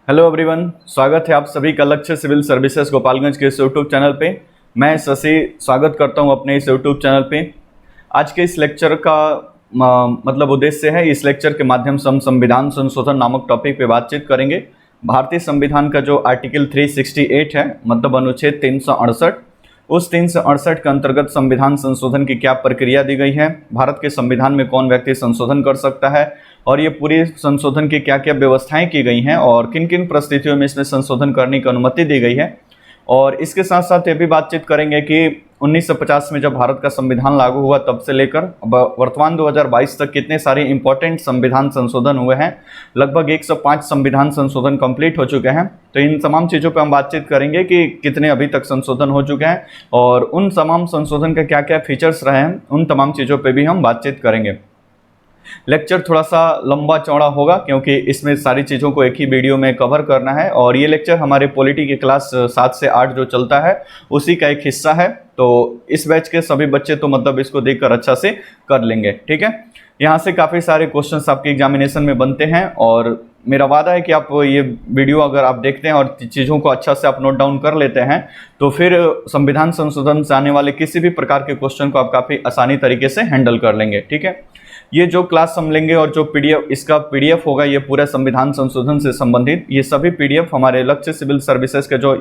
Hello everyone, स्वागत है आप सभी का लक्ष्य सिविल सर्विसेज गोपालगंज के इस यूट्यूब चैनल पे। मैं शशि स्वागत करता हूं अपने इस यूट्यूब चैनल पे। आज के इस लेक्चर का मतलब उद्देश्य है, इस लेक्चर के माध्यम से हम संविधान संशोधन नामक टॉपिक पे बातचीत करेंगे। भारतीय संविधान का जो आर्टिकल 368 है, मतलब अनुच्छेद 368, उस 368 के अंतर्गत संविधान संशोधन की क्या प्रक्रिया दी गई है, भारत के संविधान में कौन व्यक्ति संशोधन कर सकता है और ये पूरी संशोधन की क्या क्या व्यवस्थाएं की गई हैं और किन किन परिस्थितियों में इसमें संशोधन करने की अनुमति दी गई है। और इसके साथ साथ ये भी बातचीत करेंगे कि 1950 में जब भारत का संविधान लागू हुआ तब से लेकर वर्तमान 2022 तक कितने सारे इंपॉर्टेंट संविधान संशोधन हुए हैं। लगभग 105 संविधान संशोधन कंप्लीट हो चुके हैं। तो इन तमाम चीज़ों पर हम बातचीत करेंगे कि कितने अभी तक संशोधन हो चुके हैं और उन तमाम संशोधन के क्या क्या फीचर्स रहे हैं, उन तमाम चीज़ों पर भी हम बातचीत करेंगे। लेक्चर थोड़ा सा लंबा चौड़ा होगा क्योंकि इसमें सारी चीज़ों को एक ही वीडियो में कवर करना है और ये लेक्चर हमारे पॉलिटी के क्लास 7 से 8 जो चलता है उसी का एक हिस्सा है। तो इस बैच के सभी बच्चे तो मतलब इसको देखकर अच्छा से कर लेंगे, ठीक है। यहाँ से काफ़ी सारे क्वेश्चंस आपके एग्जामिनेशन में बनते हैं और मेरा वादा है कि आप ये वीडियो अगर आप देखते हैं और चीज़ों को अच्छा से आप नोट डाउन कर लेते हैं तो फिर संविधान संशोधन से आने वाले किसी भी प्रकार के क्वेश्चन को आप काफ़ी आसानी तरीके से हैंडल कर लेंगे, ठीक है। ये जो क्लास हम लेंगे और जो पीडीएफ, इसका पीडीएफ होगा ये पूरा संविधान संशोधन से संबंधित, ये सभी पीडीएफ हमारे लक्ष्य सिविल सर्विसेज के जो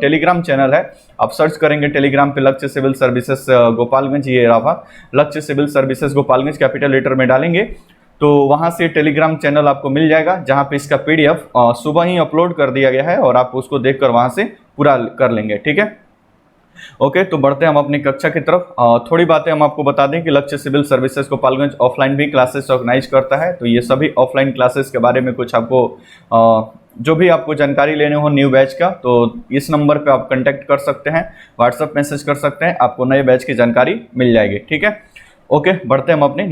टेलीग्राम चैनल है, आप सर्च करेंगे टेलीग्राम पे लक्ष्य सिविल सर्विसेज गोपालगंज, ये रहा Lakshya civil services Gopalganj, capital letter में डालेंगे तो वहाँ से टेलीग्राम चैनल आपको मिल जाएगा जहाँ पे इसका पीडीएफ सुबह ही अपलोड कर दिया गया है और आप उसको देखकर वहाँ से पूरा कर लेंगे, ठीक है। ओके, तो बढ़ते हैं हम अपनी कक्षा की तरफ। थोड़ी बातें हम आपको बता दें कि लक्ष्य सिविल सर्विसेज गोपालगंज ऑफलाइन भी क्लासेस ऑर्गेनाइज करता है। तो ये सभी ऑफलाइन क्लासेस के बारे में कुछ आपको जो भी आपको जानकारी लेने हो न्यू बैच का, तो इस नंबर पे आप कांटेक्ट कर सकते हैं, व्हाट्सएप मैसेज कर सकते हैं, आपको नए बैच की जानकारी मिल जाएगी, ठीक है। ओके, बढ़ते हैं हम अपने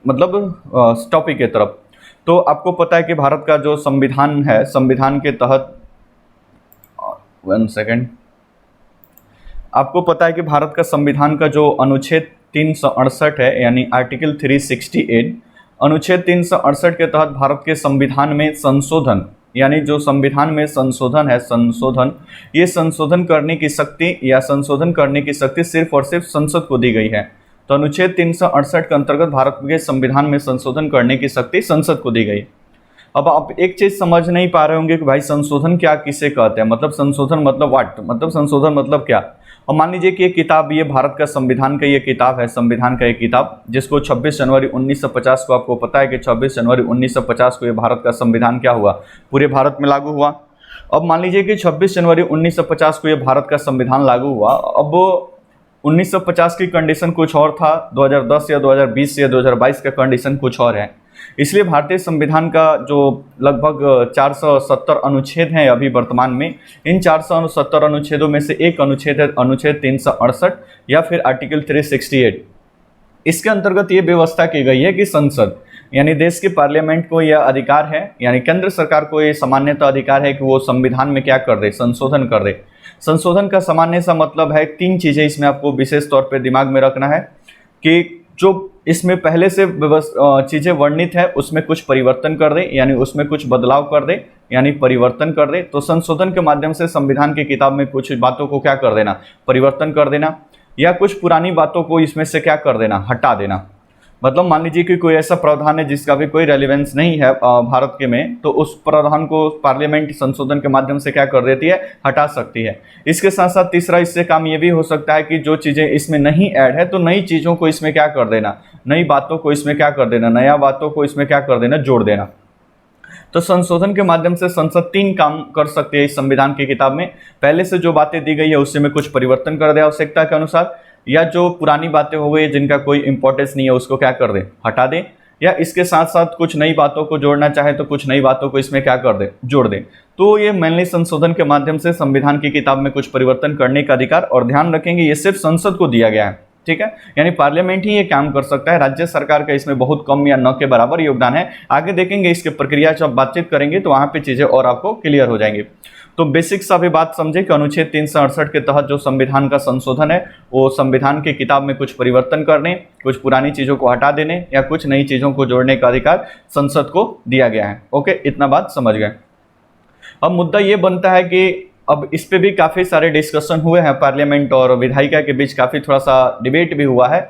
मतलब टॉपिक की तरफ। तो आपको पता है कि भारत का जो संविधान है, संविधान के तहत आपको पता है कि भारत का संविधान का जो अनुच्छेद 368 है, यानी आर्टिकल 368, अनुच्छेद 368 के तहत भारत के संविधान में संशोधन, यानी जो संविधान में संशोधन है, ये संशोधन करने की शक्ति या संशोधन करने की शक्ति सिर्फ और सिर्फ संसद को दी गई है। तो अनुच्छेद 368 के अंतर्गत भारत के संविधान में संशोधन करने की शक्ति संसद को दी गई। अब आप एक चीज समझ नहीं पा रहे होंगे कि भाई संशोधन क्या किसे कहते हैं, मतलब संशोधन मतलब व्हाट, मतलब संशोधन मतलब क्या। और मान लीजिए कि ये किताब, ये भारत का संविधान का ये किताब है, संविधान का ये किताब जिसको 26 जनवरी 1950 को, आपको पता है कि 26 जनवरी 1950 को ये भारत का संविधान क्या हुआ, पूरे भारत में लागू हुआ। अब मान लीजिए कि 26 जनवरी 1950 को ये भारत का संविधान लागू हुआ। अब 1950 की कंडीशन कुछ और था, 2010 या 2020 या 2022 का कंडीशन कुछ और है। इसलिए भारतीय संविधान का जो लगभग 470 अनुच्छेद हैं अभी वर्तमान में, इन 470 अनुच्छेदों में से एक अनुच्छेद है अनुच्छेद 368 या फिर आर्टिकल 368। इसके अंतर्गत ये व्यवस्था की गई है कि संसद यानी देश के पार्लियामेंट को यह अधिकार है, यानी केंद्र सरकार को ये सामान्यतः अधिकार है कि वो संविधान में क्या कर दे, संशोधन कर दे। संशोधन का सामान्य सा मतलब है, तीन चीज़ें इसमें आपको विशेष तौर पर दिमाग में रखना है कि जो इसमें पहले से चीज़ें वर्णित है उसमें कुछ परिवर्तन कर दे, यानी उसमें कुछ बदलाव कर दे, यानी परिवर्तन कर दे। तो संशोधन के माध्यम से संविधान की किताब में कुछ बातों को क्या कर देना, परिवर्तन कर देना, या कुछ पुरानी बातों को इसमें से क्या कर देना, हटा देना। मतलब मान लीजिए कि कोई ऐसा प्रावधान है जिसका भी कोई रेलिवेंस नहीं है भारत के में, तो उस प्रावधान को पार्लियामेंट संशोधन के माध्यम से क्या कर देती है, हटा सकती है। इसके साथ साथ तीसरा इससे काम ये भी हो सकता है कि जो चीज़ें इसमें नहीं ऐड है तो नई चीज़ों को इसमें क्या कर देना, नई बातों को इसमें क्या कर देना, नया बातों को इसमें क्या कर देना, जोड़ देना। तो संशोधन के माध्यम से संसद तीन काम कर सकती है इस संविधान की किताब में। पहले से जो बातें दी गई है उससे में कुछ परिवर्तन कर दे आवश्यकता के अनुसार, या जो पुरानी बातें हो गई जिनका कोई इंपॉर्टेंस नहीं है उसको क्या कर दे, हटा दे, या इसके साथ साथ कुछ नई बातों को जोड़ना चाहे तो कुछ नई बातों को इसमें क्या कर दे, जोड़ दे। तो ये मेनली संशोधन के माध्यम से संविधान की किताब में कुछ परिवर्तन करने का अधिकार, और ध्यान रखेंगे ये सिर्फ संसद को दिया गया है, ठीक है, यानी पार्लियामेंट ही ये काम कर सकता है। राज्य सरकार का इसमें बहुत कम या न के बराबर योगदान है। आगे देखेंगे इसके प्रक्रिया जब बातचीत करेंगे तो वहाँ पे चीज़ें और आपको क्लियर हो जाएंगी। तो बेसिक सा भी बात समझे कि अनुच्छेद 368 के तहत जो संविधान का संशोधन है वो संविधान की किताब में कुछ परिवर्तन करने, कुछ पुरानी चीज़ों को हटा देने या कुछ नई चीज़ों को जोड़ने का अधिकार संसद को दिया गया है। ओके, इतना बात समझ गए। अब मुद्दा ये बनता है कि अब इस पे भी काफ़ी सारे डिस्कशन हुए हैं, पार्लियामेंट और विधायिका के बीच काफ़ी थोड़ा सा डिबेट भी हुआ है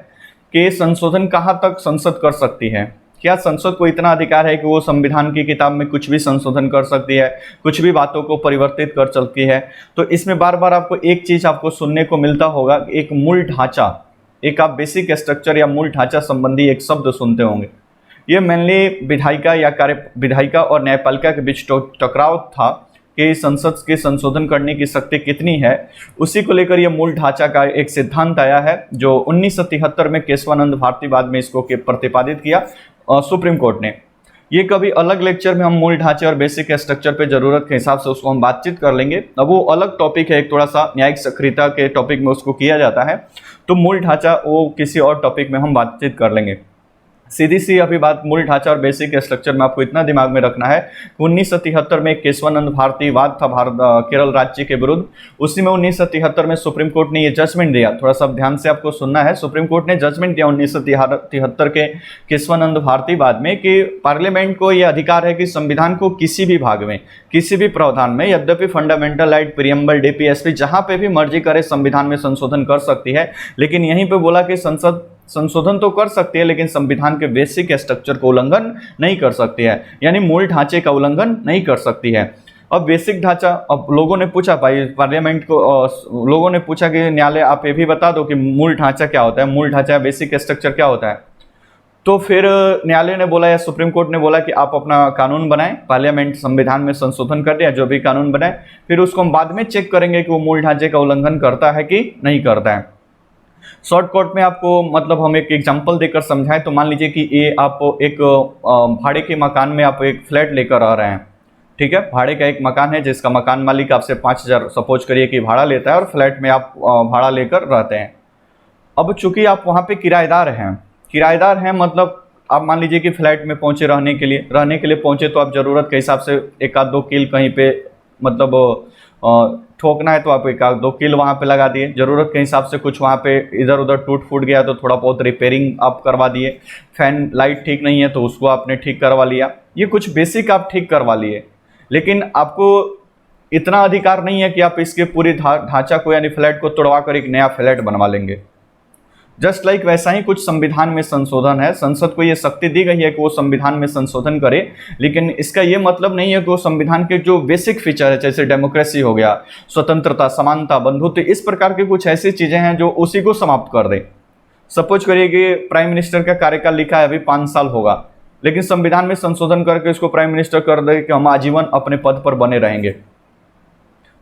कि संशोधन कहाँ तक संसद कर सकती है। क्या संसद को इतना अधिकार है कि वो संविधान की किताब में कुछ भी संशोधन कर सकती है, कुछ भी बातों को परिवर्तित कर सकती है। तो इसमें बार बार आपको एक चीज़ आपको सुनने को मिलता होगा, एक मूल ढांचा, एक आप बेसिक स्ट्रक्चर या मूल ढांचा संबंधी एक शब्द सुनते होंगे। ये मेनली विधायिका और न्यायपालिका के बीच टकराव था कि संसद के संशोधन करने की शक्ति कितनी है। उसी को लेकर यह मूल ढांचा का एक सिद्धांत आया है जो 1973 में केशवानंद भारतीवाद में इसको प्रतिपादित किया सुप्रीम कोर्ट ने। ये कभी अलग लेक्चर में हम मूल ढांचे और बेसिक स्ट्रक्चर पे जरूरत के हिसाब से उसको हम बातचीत कर लेंगे। अब वो अलग टॉपिक है, एक थोड़ा सा न्यायिक सक्रियता के टॉपिक में उसको किया जाता है। तो मूल ढांचा वो किसी और टॉपिक में हम बातचीत कर लेंगे। सीधी सी अभी बात मूल ढांचा और बेसिक स्ट्रक्चर में आपको इतना दिमाग में रखना है। 1973 में केशवानंद भारतीवाद था केरल राज्य के विरुद्ध। उसी में 1973 में सुप्रीम कोर्ट ने ये जजमेंट दिया, थोड़ा सा ध्यान से आपको सुनना है। सुप्रीम कोर्ट ने जजमेंट दिया 1973 के केशवानंद भारतीवाद में कि पार्लियामेंट को यह अधिकार है कि संविधान को किसी भी भाग में, किसी भी प्रावधान में, यद्यपि फंडामेंटल राइट, प्रियम्बल, डीपीएसपी जहां पे भी मर्जी करे संविधान में संशोधन कर सकती है। लेकिन यहीं पे बोला कि संसद संशोधन तो कर सकती है लेकिन संविधान के बेसिक स्ट्रक्चर को उल्लंघन नहीं कर सकती है, यानी मूल ढांचे का उल्लंघन नहीं कर सकती है। अब बेसिक ढांचा, अब लोगों ने पूछा, भाई पार्लियामेंट को लोगों ने पूछा कि न्यायालय आप ये भी बता दो कि मूल ढांचा क्या होता है, मूल ढांचा बेसिक स्ट्रक्चर क्या होता है। तो फिर न्यायालय ने बोला या सुप्रीम कोर्ट ने बोला कि आप अपना कानून बनाएं, पार्लियामेंट संविधान में संशोधन कर दिया, जो भी कानून बनाए, फिर उसको हम बाद में चेक करेंगे कि वो मूल ढांचे का उल्लंघन करता है कि नहीं करता है। शॉर्टकट में आपको मतलब हम एक एग्जांपल देकर समझाएं तो मान लीजिए कि ये आप एक भाड़े के मकान में आप एक फ्लैट लेकर आ रहे हैं, ठीक है। भाड़े का एक मकान है जिसका मकान मालिक आपसे 5,000 सपोज करिए कि भाड़ा लेता है और फ्लैट में आप भाड़ा लेकर रहते हैं। अब चूंकि आप वहाँ पे किराएदार हैं मतलब आप मान लीजिए कि फ्लैट में पहुँचे रहने के लिए पहुँचे, तो आप ज़रूरत के हिसाब से एक आध दो कील कहीं पे मतलब ठोकना है तो आप एक आध दो कील वहाँ पे लगा दिए, ज़रूरत के हिसाब से कुछ वहाँ पे इधर उधर टूट फूट गया तो थोड़ा बहुत रिपेयरिंग आप करवा दिए, फैन लाइट ठीक नहीं है तो उसको आपने ठीक करवा लिया, ये कुछ बेसिक आप ठीक करवा लिए। लेकिन आपको इतना अधिकार नहीं है कि आप इसके पूरी ढांचा को यानी फ्लैट को तोड़वा कर एक नया फ्लैट बनवा लेंगे। जस्ट लाइक वैसा ही कुछ संविधान में संशोधन है, संसद को ये शक्ति दी गई है कि वो संविधान में संशोधन करे, लेकिन इसका ये मतलब नहीं है कि वो संविधान के जो बेसिक फीचर है जैसे डेमोक्रेसी हो गया, स्वतंत्रता, समानता, बंधुत्व, इस प्रकार की कुछ ऐसी चीजें हैं जो उसी को समाप्त कर दे। सपोज करिए कि प्राइम मिनिस्टर का कार्यकाल लिखा है अभी 5 साल होगा, लेकिन संविधान में संशोधन करके उसको प्राइम मिनिस्टर कर दे कि हम आजीवन अपने पद पर बने रहेंगे।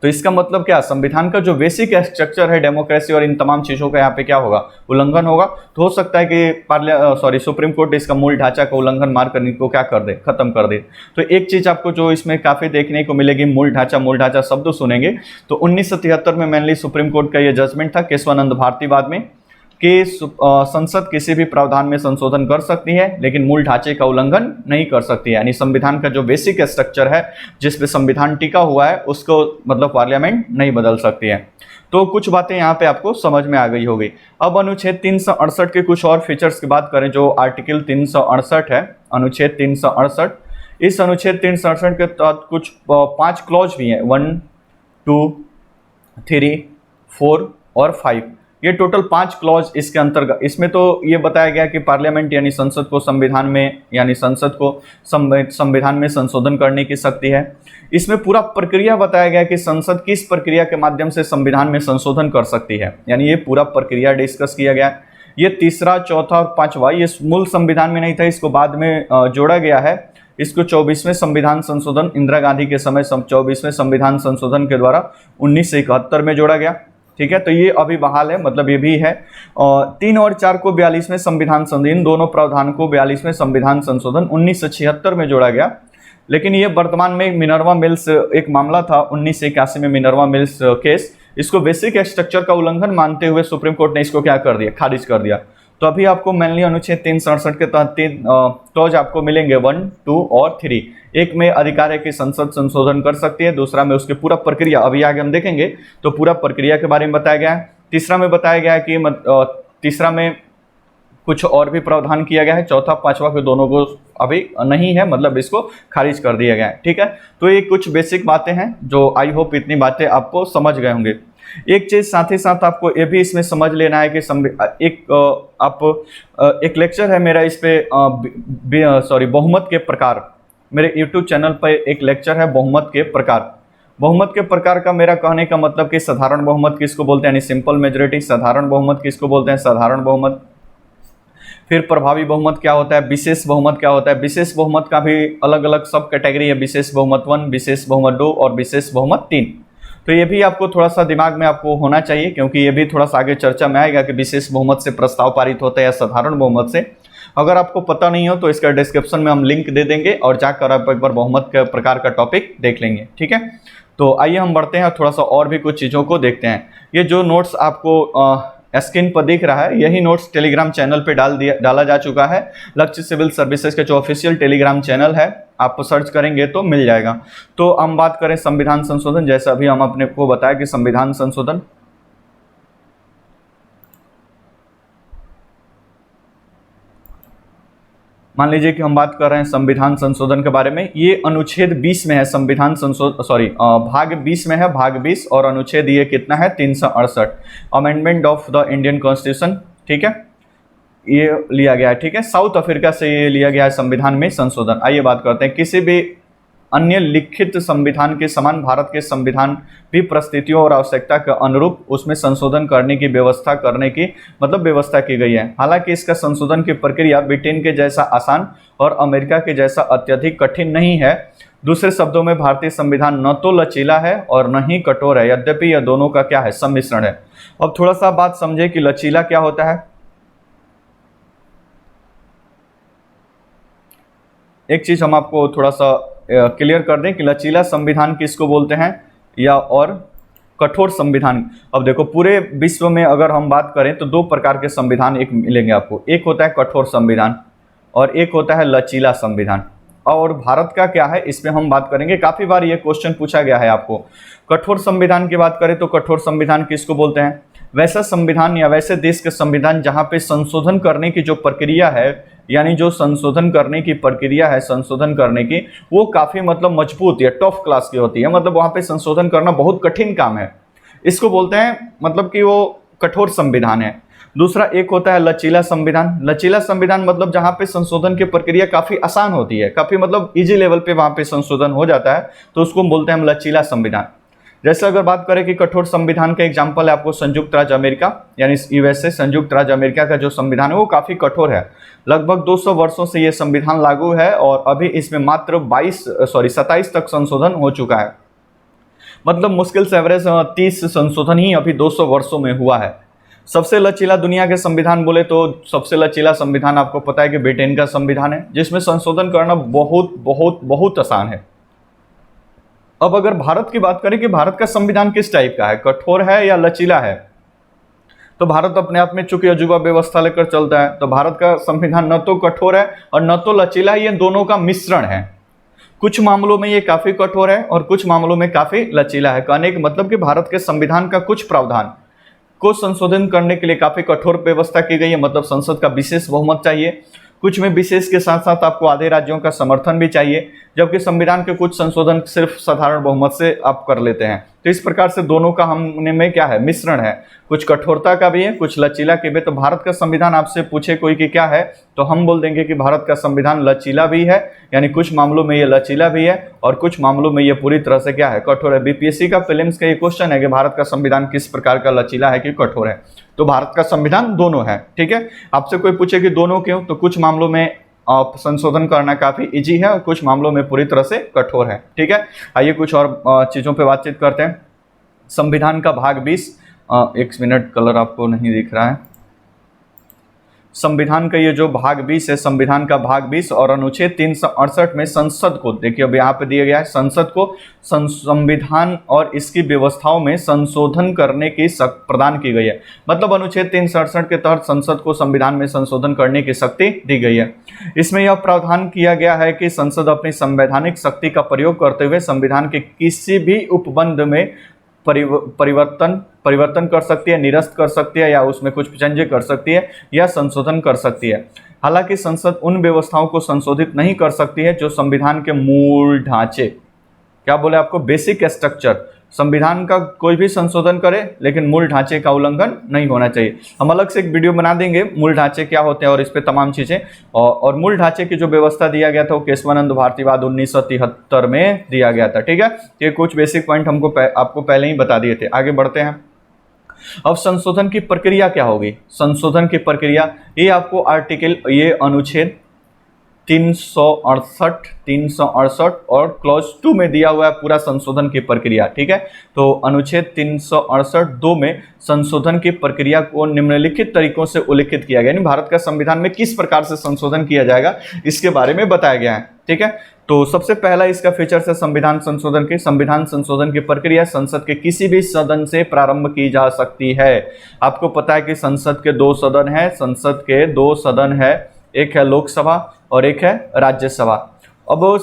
तो इसका मतलब क्या, संविधान का जो बेसिक स्ट्रक्चर है डेमोक्रेसी और इन तमाम चीज़ों का यहाँ पे क्या होगा, उल्लंघन होगा। तो हो सकता है कि सुप्रीम कोर्ट इसका मूल ढांचा का उल्लंघन मार करने को क्या कर दे, खत्म कर दे। तो एक चीज़ आपको जो इसमें काफ़ी देखने को मिलेगी, मूल ढांचा शब्द सुनेंगे तो 1973 में मेनली सुप्रीम कोर्ट का ये जजमेंट था केशवानंद भारतीवाद में कि संसद किसी भी प्रावधान में संशोधन कर सकती है लेकिन मूल ढांचे का उल्लंघन नहीं कर सकती है, यानी संविधान का जो बेसिक स्ट्रक्चर है जिस पे संविधान टिका हुआ है उसको मतलब पार्लियामेंट नहीं बदल सकती है। तो कुछ बातें यहाँ पे आपको समझ में आ गई होगी। अब अनुच्छेद 368 के कुछ और फीचर्स की बात करें, जो आर्टिकल 368 है, अनुच्छेद 368, इस अनुच्छेद 368 के तहत कुछ 5 क्लॉज भी हैं, 1, 2, 3, 4 और 5, ये टोटल 5 क्लॉज इसके अंतर्गत। इसमें तो ये बताया गया कि पार्लियामेंट यानी संसद को संविधान में यानी संसद को संविधान में संशोधन करने की शक्ति है। इसमें पूरा प्रक्रिया बताया गया कि संसद किस प्रक्रिया के माध्यम से संविधान में संशोधन कर सकती है, यानी ये पूरा प्रक्रिया डिस्कस किया गया। ये तीसरा, चौथा और 5वां ये मूल संविधान में नहीं था, इसको बाद में जोड़ा गया है। इसको 24वें संविधान संशोधन, इंदिरा गांधी के समय 24वें संविधान संशोधन के द्वारा 1971 में जोड़ा गया, ठीक है। तो ये अभी बहाल है, मतलब ये भी है। और 3 और 4 को 42वें संविधान संशोधन, इन दोनों प्रावधान को 42वें संविधान संशोधन 1976 में जोड़ा गया। लेकिन ये वर्तमान में मिनर्वा मिल्स एक मामला था 1981 में, मिनर्वा मिल्स केस, इसको बेसिक स्ट्रक्चर का उल्लंघन मानते हुए सुप्रीम कोर्ट ने इसको क्या कर दिया, खारिज कर दिया। तो अभी आपको मेनली अनुच्छेद 367 के तहत 3 क्लॉज आपको मिलेंगे, 1, 2 और 3। एक में अधिकार है कि संसद संशोधन कर सकती है, दूसरा में उसकी पूरा प्रक्रिया, अभी आगे हम देखेंगे तो पूरा प्रक्रिया के बारे में बताया गया है। तीसरा में बताया गया है कि तीसरा में कुछ और भी प्रावधान किया गया है, चौथा पांचवा के दोनों को अभी नहीं है, मतलब इसको खारिज कर दिया गया है। ठीक है, तो ये कुछ बेसिक बातें हैं जो आई होप इतनी बातें आपको समझ गए होंगे। एक चीज साथ ही साथ आपको ये भी इसमें समझ लेना है कि एक लेक्चर है मेरा इस पे बहुमत के प्रकार, मेरे YouTube चैनल पर एक लेक्चर है बहुमत के प्रकार। बहुमत के प्रकार का मेरा कहने का मतलब कि साधारण बहुमत किसको बोलते हैं, यानी सिंपल मेजोरिटी, साधारण बहुमत किसको बोलते हैं, साधारण बहुमत। फिर प्रभावी बहुमत क्या होता है, विशेष बहुमत क्या होता है, विशेष बहुमत का भी अलग अलग सब कैटेगरी है, विशेष बहुमत 1, विशेष बहुमत 2 और विशेष बहुमत 3। तो ये भी आपको थोड़ा सा दिमाग में आपको होना चाहिए, क्योंकि ये भी थोड़ा सा आगे चर्चा में आएगा कि विशेष बहुमत से प्रस्ताव पारित होता है या साधारण बहुमत से। अगर आपको पता नहीं हो तो इसका डिस्क्रिप्शन में हम लिंक दे देंगे और जाकर आप एक बार बहुमत के प्रकार का टॉपिक देख लेंगे। ठीक है, तो आइए हम बढ़ते हैं और थोड़ा सा और भी कुछ चीज़ों को देखते हैं। ये जो नोट्स आपको स्क्रीन पर दिख रहा है, यही नोट्स टेलीग्राम चैनल पे डाला जा चुका है। लक्ष्य सिविल सर्विसेज का जो ऑफिशियल टेलीग्राम चैनल है, आप सर्च करेंगे तो मिल जाएगा। तो हम बात करें संविधान संशोधन, जैसा अभी हम अपने को बताया कि संविधान संशोधन, मान लीजिए कि हम बात कर रहे हैं संविधान संशोधन के बारे में। ये अनुच्छेद 20 में है, संविधान भाग 20 में है, भाग 20, और अनुच्छेद ये कितना है, 368, amendment of the Indian constitution. ठीक है, ये लिया गया है। ठीक है, साउथ अफ्रीका से ये लिया गया है संविधान में संशोधन। आइए बात करते हैं, किसी भी अन्य लिखित संविधान के समान भारत के संविधान भी परिस्थितियों और आवश्यकता के अनुरूप उसमें संशोधन करने की व्यवस्था व्यवस्था की गई है। हालांकि इसका संशोधन की प्रक्रिया ब्रिटेन के जैसा आसान और अमेरिका के जैसा अत्यधिक कठिन नहीं है। दूसरे शब्दों में भारतीय संविधान न तो लचीला है और न ही कठोर है, यद्यपि यह दोनों का क्या है, सम्मिश्रण है। अब थोड़ा सा बात समझे कि लचीला क्या होता है। एक चीज हम आपको थोड़ा सा क्लियर कर दें कि लचीला संविधान किसको बोलते हैं या और कठोर संविधान। अब देखो, पूरे विश्व में अगर हम बात करें तो दो प्रकार के संविधान एक मिलेंगे आपको, एक होता है कठोर संविधान और एक होता है लचीला संविधान। और भारत का क्या है, इसमें हम बात करेंगे। काफी बार ये क्वेश्चन पूछा गया है आपको। कठोर संविधान की बात करें तो कठोर संविधान किसको बोलते हैं, वैसा संविधान या वैसे देश के संविधान जहां पे संशोधन करने की जो प्रक्रिया है, यानी जो संशोधन करने की प्रक्रिया है, संशोधन करने की, वो काफी मजबूत या टफ क्लास की होती है। मतलब वहां पे संशोधन करना बहुत कठिन काम है, इसको बोलते हैं मतलब कि वो कठोर संविधान है। दूसरा एक होता है लचीला संविधान। लचीला संविधान मतलब जहां पे संशोधन की प्रक्रिया काफी आसान होती है, काफी इजी लेवल पे वहां पे संशोधन हो जाता है, तो उसको बोलते हैं हम लचीला संविधान। जैसे अगर बात करें कि कठोर संविधान का एग्जाम्पल है आपको संयुक्त राज्य अमेरिका, यानी यूएसए, संयुक्त राज्य अमेरिका का जो संविधान है वो काफी कठोर है। लगभग 200 वर्षों से ये संविधान लागू है और अभी इसमें मात्र 27 तक संशोधन हो चुका है। मतलब मुश्किल से एवरेज 30 संशोधन ही अभी 200 वर्षों में हुआ है। सबसे लचीला दुनिया के संविधान बोले तो सबसे लचीला संविधान आपको पता है कि ब्रिटेन का संविधान है, जिसमें संशोधन करना बहुत बहुत बहुत आसान है। अब अगर भारत की बात करें कि भारत का संविधान किस टाइप का है, कठोर है या लचीला है, तो भारत अपने आप में चूंकि अजूबा व्यवस्था लेकर चलता है, तो भारत का संविधान न तो कठोर है और न तो लचीला है, ये दोनों का मिश्रण है। कुछ मामलों में ये काफी कठोर है और कुछ मामलों में काफी लचीला है। कहने का मतलब कि भारत के संविधान का कुछ प्रावधान को संशोधन करने के लिए काफी कठोर व्यवस्था की गई है, मतलब संसद का विशेष बहुमत चाहिए। कुछ में विशेष के साथ साथ आपको आधे राज्यों का समर्थन भी चाहिए, जबकि संविधान के कुछ संशोधन सिर्फ साधारण बहुमत से आप कर लेते हैं। तो इस प्रकार से दोनों का हमने में क्या है, मिश्रण है, कुछ कठोरता का भी है, कुछ लचीला के भी। तो भारत का संविधान आपसे पूछे कोई कि क्या है, तो हम बोल देंगे कि भारत का संविधान लचीला भी है, यानी कुछ मामलों में ये लचीला भी है और कुछ मामलों में ये पूरी तरह से क्या है, कठोर है। बीपीएससी का प्रीलिम्स का ये क्वेश्चन है कि भारत का संविधान किस प्रकार का लचीला है कि कठोर है, तो भारत का संविधान दोनों है। ठीक है, आपसे कोई पूछे कि दोनों क्यों, तो कुछ मामलों में संशोधन करना काफी इजी है और कुछ मामलों में पूरी तरह से कठोर है। ठीक है, आइए कुछ और चीजों पे बातचीत करते हैं। संविधान का भाग 20, एक मिनट, कलर आपको नहीं दिख रहा है। संविधान का ये जो भाग 20 है, संविधान का भाग 20 और अनुच्छेद 368 में संसद को, देखिए अब यहाँ पे दिया गया है, संसद को संविधान और इसकी व्यवस्थाओं में संशोधन करने की शक्ति प्रदान की गई है। मतलब अनुच्छेद 368 के तहत संसद को संविधान में संशोधन करने की शक्ति दी गई है। इसमें यह प्रावधान किया गया है कि संसद अपनी संवैधानिक शक्ति का प्रयोग करते हुए संविधान के किसी भी उपबंध में परिवर्तन कर सकती है, निरस्त कर सकती है, या उसमें कुछ चेंज कर सकती है, या संशोधन कर सकती है। हालांकि संसद उन व्यवस्थाओं को संशोधित नहीं कर सकती है जो संविधान के मूल ढांचे, क्या बोले आपको, बेसिक स्ट्रक्चर, संविधान का कोई भी संशोधन करे लेकिन मूल ढांचे का उल्लंघन नहीं होना चाहिए। हम अलग से एक वीडियो बना देंगे मूल ढांचे क्या होते हैं और इस पे तमाम चीजें, और मूल ढांचे की जो व्यवस्था दिया गया था वो केशवानंद भारतीवाद 1973 में दिया गया था। ठीक है, ये कुछ बेसिक पॉइंट हमको आपको पहले ही बता दिए थे। आगे बढ़ते हैं। अब संशोधन की प्रक्रिया क्या होगी? संशोधन की प्रक्रिया ये आपको ये अनुच्छेद 368 और क्लॉज 2 में दिया हुआ है पूरा संशोधन की प्रक्रिया। ठीक है, तो अनुच्छेद 368(2) में संशोधन की प्रक्रिया को निम्नलिखित तरीकों से उल्लिखित किया गया, यानी भारत का संविधान में किस प्रकार से संशोधन किया जाएगा इसके बारे में बताया गया है। ठीक है, तो सबसे पहला इसका फीचर्स है संविधान संशोधन की प्रक्रिया संसद के किसी भी सदन से प्रारंभ की जा सकती है। आपको पता है कि संसद के दो सदन है, एक है लोकसभा और एक है राज्यसभा। अब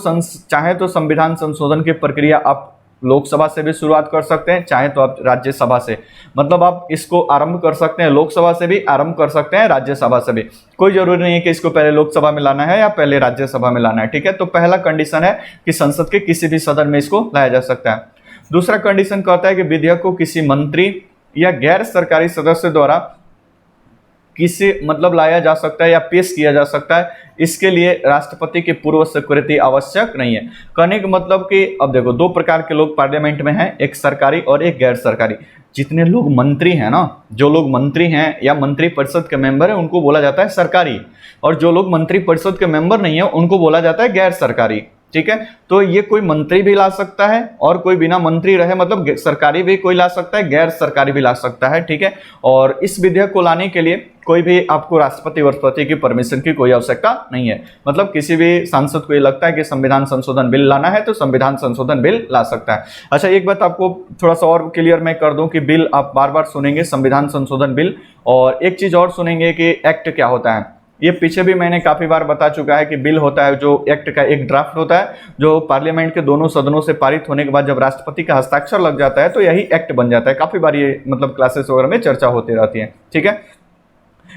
चाहे तो संविधान संशोधन की प्रक्रिया आप लोकसभा से भी शुरुआत कर सकते हैं, चाहे तो आप राज्यसभा से, मतलब आप इसको आरंभ कर सकते हैं लोकसभा से भी, आरंभ कर सकते हैं राज्यसभा से भी। कोई जरूरी नहीं है कि इसको पहले लोकसभा में लाना है या पहले राज्यसभा में लाना है। ठीक है, तो पहला कंडीशन है कि संसद के किसी भी सदन में इसको लाया जा सकता है। दूसरा कंडीशन कहता है कि विधेयक को किसी मंत्री या गैर सरकारी सदस्य द्वारा लाया जा सकता है या पेश किया जा सकता है, इसके लिए राष्ट्रपति की पूर्व स्वीकृति आवश्यक नहीं है। कहने का मतलब कि अब देखो, दो प्रकार के लोग पार्लियामेंट में हैं, एक सरकारी और एक गैर सरकारी। जितने लोग मंत्री हैं ना, जो लोग मंत्री हैं या मंत्री परिषद के मेंबर हैं उनको बोला जाता है सरकारी, और जो लोग मंत्री परिषद के मेंबर नहीं है उनको बोला जाता है गैर सरकारी। ठीक है, तो ये कोई मंत्री भी ला सकता है और कोई बिना मंत्री रहे, मतलब सरकारी भी कोई ला सकता है, गैर सरकारी भी ला सकता है। ठीक है, और इस विधेयक को लाने के लिए कोई भी आपको राष्ट्रपति की परमिशन की कोई आवश्यकता नहीं है। मतलब किसी भी सांसद को ये लगता है कि संविधान संशोधन बिल लाना है तो संविधान संशोधन बिल ला सकता है। अच्छा, एक बात आपको थोड़ा सा और क्लियर मैं कर दूं कि बिल आप बार बार सुनेंगे संविधान संशोधन बिल, और एक चीज और सुनेंगे कि एक्ट क्या होता है। ये पीछे भी मैंने काफी बार बता चुका है कि बिल होता है जो एक्ट का एक ड्राफ्ट होता है, जो पार्लियामेंट के दोनों सदनों से पारित होने के बाद जब राष्ट्रपति का हस्ताक्षर लग जाता है तो यही एक्ट बन जाता है। काफी बार ये क्लासेस वगैरह में चर्चा होती रहती है। ठीक है,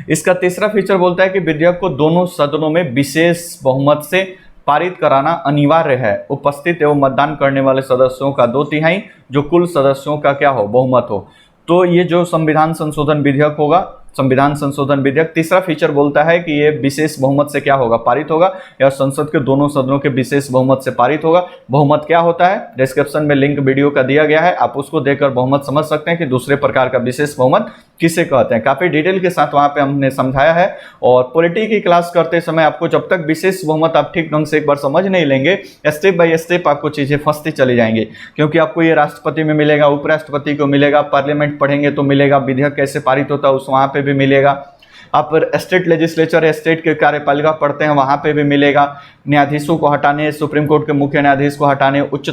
इसका तीसरा फीचर बोलता है कि विधेयक को दोनों सदनों में विशेष बहुमत से पारित कराना अनिवार्य है। उपस्थित एवं मतदान करने वाले सदस्यों का 2/3 जो कुल सदस्यों का क्या हो, बहुमत हो। तो ये जो संविधान संशोधन विधेयक होगा, संविधान संशोधन विधेयक, तीसरा फीचर बोलता है कि ये विशेष बहुमत से क्या होगा, पारित होगा, या संसद के दोनों सदनों के विशेष बहुमत से पारित होगा। बहुमत क्या होता है, डिस्क्रिप्शन में लिंक वीडियो का दिया गया है, आप उसको देखकर बहुमत समझ सकते हैं कि दूसरे प्रकार का विशेष बहुमत किसे कहते हैं। काफी डिटेल के साथ वहां पे हमने समझाया है, और पॉलिटी की क्लास करते समय आपको जब तक विशेष बहुमत आप ठीक ढंग से एक बार समझ नहीं लेंगे, स्टेप बाय स्टेप आपको चीजें फंसती चली जाएंगी, क्योंकि आपको ये राष्ट्रपति में मिलेगा, उपराष्ट्रपति को मिलेगा, पार्लियामेंट पढ़ेंगे तो मिलेगा, विधेयक कैसे पारित होता है उस वहां पे भी मिलेगा, आप स्टेट लेजिस्लेचर या स्टेट के कार्यपालिका पढ़ते हैं वहां पे भी मिलेगा, न्यायाधीशों को हटाने, सुप्रीम कोर्ट के मुख्य न्यायाधीश को हटाने, उच्च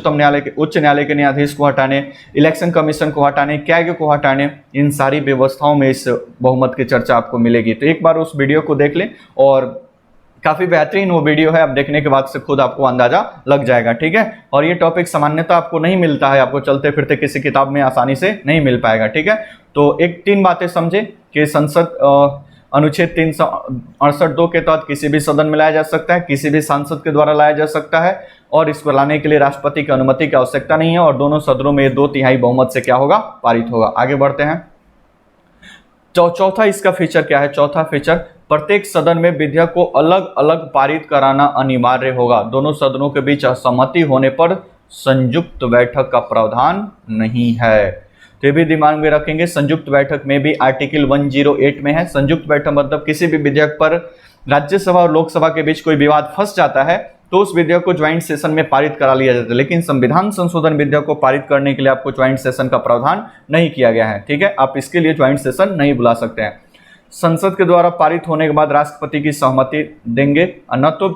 न्यायालय के न्यायाधीश को हटाने, इलेक्शन कमीशन को हटाने, कैग को हटाने, इन सारी व्यवस्थाओं में इस बहुमत की चर्चा आपको मिलेगी। तो एक बार उस वीडियो को देख लें, और काफी बेहतरीन वो वीडियो है, आप देखने के बाद से खुद आपको अंदाजा लग जाएगा। ठीक है, और ये टॉपिक सामान्यतः आपको नहीं मिलता है, आपको चलते फिरते किसी किताब में आसानी से नहीं मिल पाएगा। ठीक है, तो एक 3 बातें समझे कि संसद अनुच्छेद 368(2) के तहत किसी भी सदन में लाया जा सकता है, किसी भी सांसद के द्वारा लाया जा सकता है, और इसको लाने के लिए राष्ट्रपति की अनुमति की आवश्यकता नहीं है, और दोनों सदनों में 2/3 बहुमत से क्या होगा, पारित होगा। आगे बढ़ते हैं। चौथा इसका फीचर क्या है? चौथा फीचर, प्रत्येक सदन में विधेयक को अलग अलग पारित कराना अनिवार्य होगा। दोनों सदनों के बीच असहमति होने पर संयुक्त बैठक का प्रावधान नहीं है। तो ये भी दिमाग में रखेंगे, संयुक्त बैठक में भी आर्टिकल 108 में है। संयुक्त बैठक मतलब किसी भी विधेयक पर राज्यसभा और लोकसभा के बीच कोई विवाद फंस जाता है तो उस विधेयक को ज्वाइंट सेशन में पारित करा लिया जाता है, लेकिन संविधान संशोधन विधेयक को पारित करने के लिए आपको ज्वाइंट सेशन का प्रावधान नहीं किया गया है। ठीक है, आप इसके लिए ज्वाइंट सेशन नहीं बुला सकते हैं। संसद के द्वारा पारित होने के बाद राष्ट्रपति की सहमति देंगे, न तो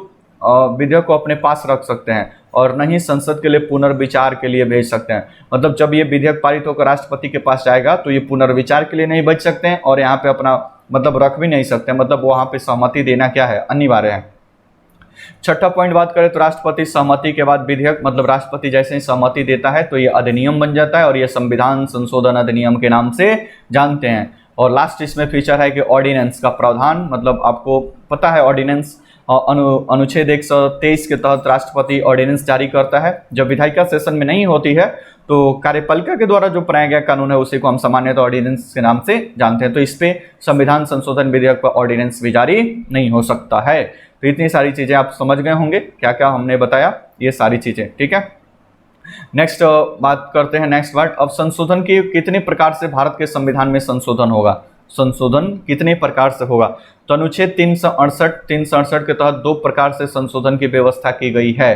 विधेयक को अपने पास रख सकते हैं और न ही संसद के लिए पुनर्विचार के लिए भेज सकते हैं। मतलब जब ये विधेयक पारित होकर राष्ट्रपति के पास जाएगा तो ये पुनर्विचार के लिए नहीं बच सकते हैं, और यहाँ पे अपना रख भी नहीं सकते, मतलब वहाँ पे सहमति देना क्या है, अनिवार्य है। छठा पॉइंट बात करें तो राष्ट्रपति सहमति के बाद विधेयक, मतलब राष्ट्रपति जैसे ही सहमति देता है तो ये अधिनियम बन जाता है और ये संविधान संशोधन अधिनियम के नाम से जानते हैं। और लास्ट इसमें फीचर है कि ऑर्डिनेंस का प्रावधान, मतलब आपको पता है ऑर्डिनेंस अनुच्छेद 123 के तहत राष्ट्रपति ऑर्डिनेंस जारी करता है। जब विधायिका सेशन में नहीं होती है तो कार्यपालिका के द्वारा जो बनाया गया कानून है उसी को हम सामान्यतः ऑर्डिनेंस के नाम से जानते हैं। तो इस पे संविधान संशोधन विधेयक पर ऑर्डिनेंस भी जारी नहीं हो सकता है। तो इतनी सारी चीजें आप समझ गए होंगे, क्या क्या हमने बताया ये सारी चीजें, ठीक है। नेक्स्ट बात करते हैं, नेक्स्ट बात, अब संशोधन की कितने प्रकार से भारत के संविधान में संशोधन होगा, संशोधन कितने प्रकार से होगा। तो अनुच्छेद 368 के तहत 2 प्रकार से संशोधन की व्यवस्था की गई है।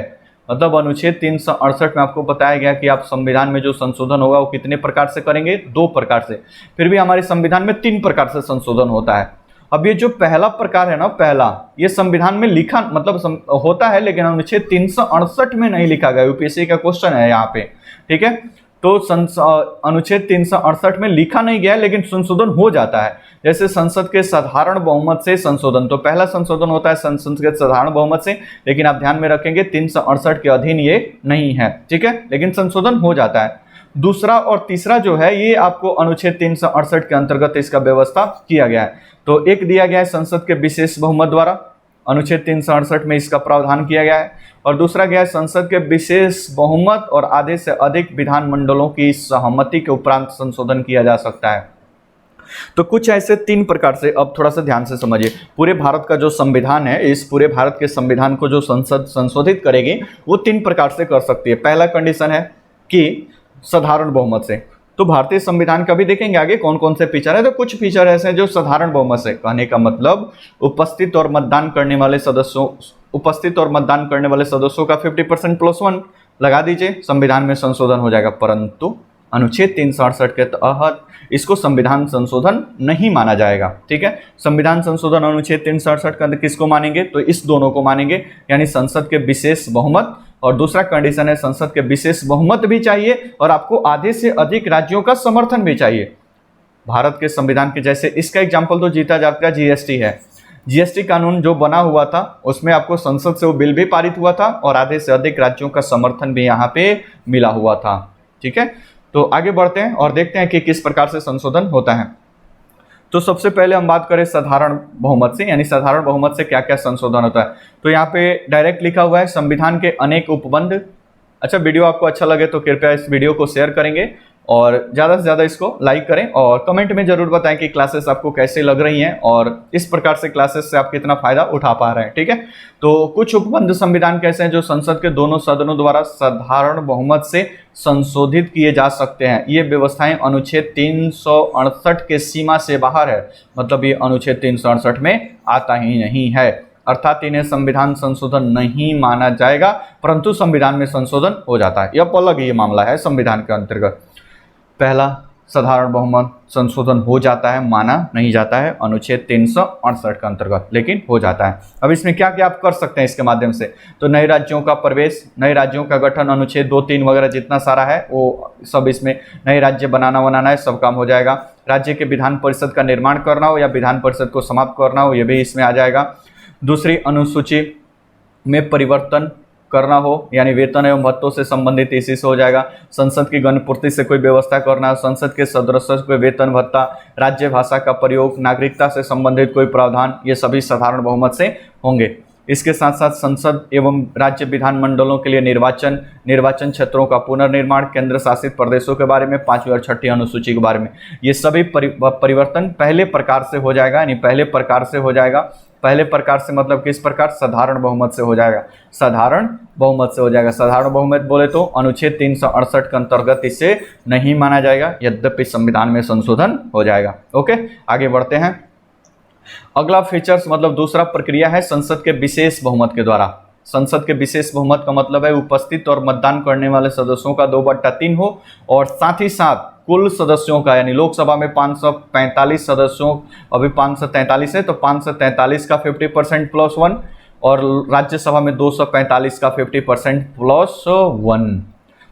मतलब अनुच्छेद 368 में आपको बताया गया कि आप संविधान में जो संशोधन होगा वो कितने प्रकार से करेंगे, 2 प्रकार से। फिर भी हमारे संविधान में 3 प्रकार से संशोधन होता है। अब ये जो पहला प्रकार है ना, पहला, ये संविधान में लिखा मतलब होता है लेकिन अनुच्छेद 368 में नहीं लिखा गया। यूपीएससी का क्वेश्चन है यहाँ पे, ठीक है। तो अनुच्छेद 368 में लिखा नहीं गया लेकिन संशोधन हो जाता है। जैसे संसद के साधारण बहुमत से संशोधन, तो पहला संशोधन होता है संसद के साधारण बहुमत से, लेकिन आप ध्यान में रखेंगे 368 के अधीन ये नहीं है, ठीक है, लेकिन संशोधन हो जाता है। दूसरा और तीसरा जो है ये आपको अनुच्छेद 368 के अंतर्गत इसका व्यवस्था किया गया है। तो एक दिया गया है संसद के विशेष बहुमत द्वारा, अनुच्छेद 368 में इसका प्रावधान किया गया है। और दूसरा गया है संसद के विशेष बहुमत और आधे से अधिक विधानमंडलों की सहमति के उपरांत संशोधन किया जा सकता है। तो कुछ ऐसे 3 प्रकार से, अब थोड़ा सा ध्यान से समझिए, पूरे भारत का जो संविधान है, इस पूरे भारत के संविधान को जो संसद संशोधित करेगी वो 3 प्रकार से कर सकती है। पहला कंडीशन है कि साधारण बहुमत से। तो भारतीय संविधान का भी देखेंगे आगे कौन कौन से फीचर है। तो कुछ फीचर ऐसे हैं जो साधारण बहुमत से, कहने का मतलब उपस्थित और मतदान करने वाले सदस्यों का 50% +1 लगा दीजिए, संविधान में संशोधन हो जाएगा। परंतु अनुच्छेद 368 के तहत इसको संविधान संशोधन नहीं माना जाएगा, ठीक है। संविधान संशोधन अनुच्छेद 368 के अंदर किसको मानेंगे, तो इस दोनों को मानेंगे, यानी संसद के विशेष बहुमत, और दूसरा कंडीशन है संसद के विशेष बहुमत भी चाहिए और आपको आधे से अधिक राज्यों का समर्थन भी चाहिए। भारत के संविधान के जैसे इसका एग्जाम्पल तो जीता जागता जीएसटी है। जीएसटी कानून जो बना हुआ था उसमें आपको संसद से वो बिल भी पारित हुआ था और आधे से अधिक राज्यों का समर्थन भी यहाँ पे मिला हुआ था, ठीक है। तो आगे बढ़ते हैं और देखते हैं कि किस प्रकार से संशोधन होता है। तो सबसे पहले हम बात करें साधारण बहुमत से, यानी साधारण बहुमत से क्या क्या संशोधन होता है। तो यहाँ पे डायरेक्ट लिखा हुआ है संविधान के अनेक उपबंध। अच्छा, वीडियो आपको अच्छा लगे तो कृपया इस वीडियो को शेयर करेंगे और ज़्यादा से ज़्यादा इसको लाइक करें और कमेंट में ज़रूर बताएं कि क्लासेस आपको कैसे लग रही हैं और इस प्रकार से क्लासेस से आप कितना फ़ायदा उठा पा रहे हैं, ठीक है। तो कुछ उपबंध संविधान कैसे हैं जो संसद के दोनों सदनों द्वारा साधारण बहुमत से संशोधित किए जा सकते हैं। ये व्यवस्थाएं अनुच्छेद 368 के सीमा से बाहर है, मतलब ये अनुच्छेद 368 में आता ही नहीं है, अर्थात इन्हें संविधान संशोधन नहीं माना जाएगा, परंतु संविधान में संशोधन हो जाता है। यह अलग ये मामला है संविधान के अंतर्गत। पहला, साधारण बहुमत संशोधन हो जाता है, माना नहीं जाता है अनुच्छेद 368 के अंतर्गत, लेकिन हो जाता है। अब इसमें क्या क्या आप कर सकते हैं इसके माध्यम से, तो नए राज्यों का प्रवेश, नए राज्यों का गठन, अनुच्छेद 2, 3 वगैरह जितना सारा है वो सब इसमें नए राज्य बनाना है, सब काम हो जाएगा। राज्य के विधान परिषद का निर्माण करना हो या विधान परिषद को समाप्त करना हो, ये भी इसमें आ जाएगा। दूसरी, अनुसूची में परिवर्तन करना हो, यानी वेतन एवं भत्तों से संबंधित इसी से हो जाएगा। संसद की गणपूर्ति से कोई व्यवस्था करना, संसद के सदस्यों को वेतन भत्ता, राज्य भाषा का प्रयोग, नागरिकता से संबंधित कोई प्रावधान, ये सभी साधारण बहुमत से होंगे। इसके साथ साथ संसद एवं राज्य विधानमंडलों के लिए निर्वाचन क्षेत्रों का पुनर्निर्माण, केंद्र शासित प्रदेशों के बारे में, 5वीं और 6ठी अनुसूची के बारे में, ये सभी परिवर्तन पहले प्रकार से हो जाएगा, यानी पहले प्रकार से हो जाएगा। पहले प्रकार से मतलब किस प्रकार, साधारण बहुमत से हो जाएगा, साधारण बहुमत से हो जाएगा। साधारण बहुमत बोले तो अनुच्छेद 368 के अंतर्गत इसे नहीं माना जाएगा, यद्यपि संविधान में संशोधन हो जाएगा। ओके, आगे बढ़ते हैं। अगला फीचर्स मतलब दूसरा प्रक्रिया है संसद के विशेष बहुमत के द्वारा। संसद के विशेष बहुमत का मतलब है उपस्थित और मतदान करने वाले सदस्यों का 2/3 हो और साथ ही साथ कुल सदस्यों का, यानी लोकसभा में 545 सदस्यों, अभी 543 है तो 543 का 50% +1 और राज्यसभा में 245 का 50% +1।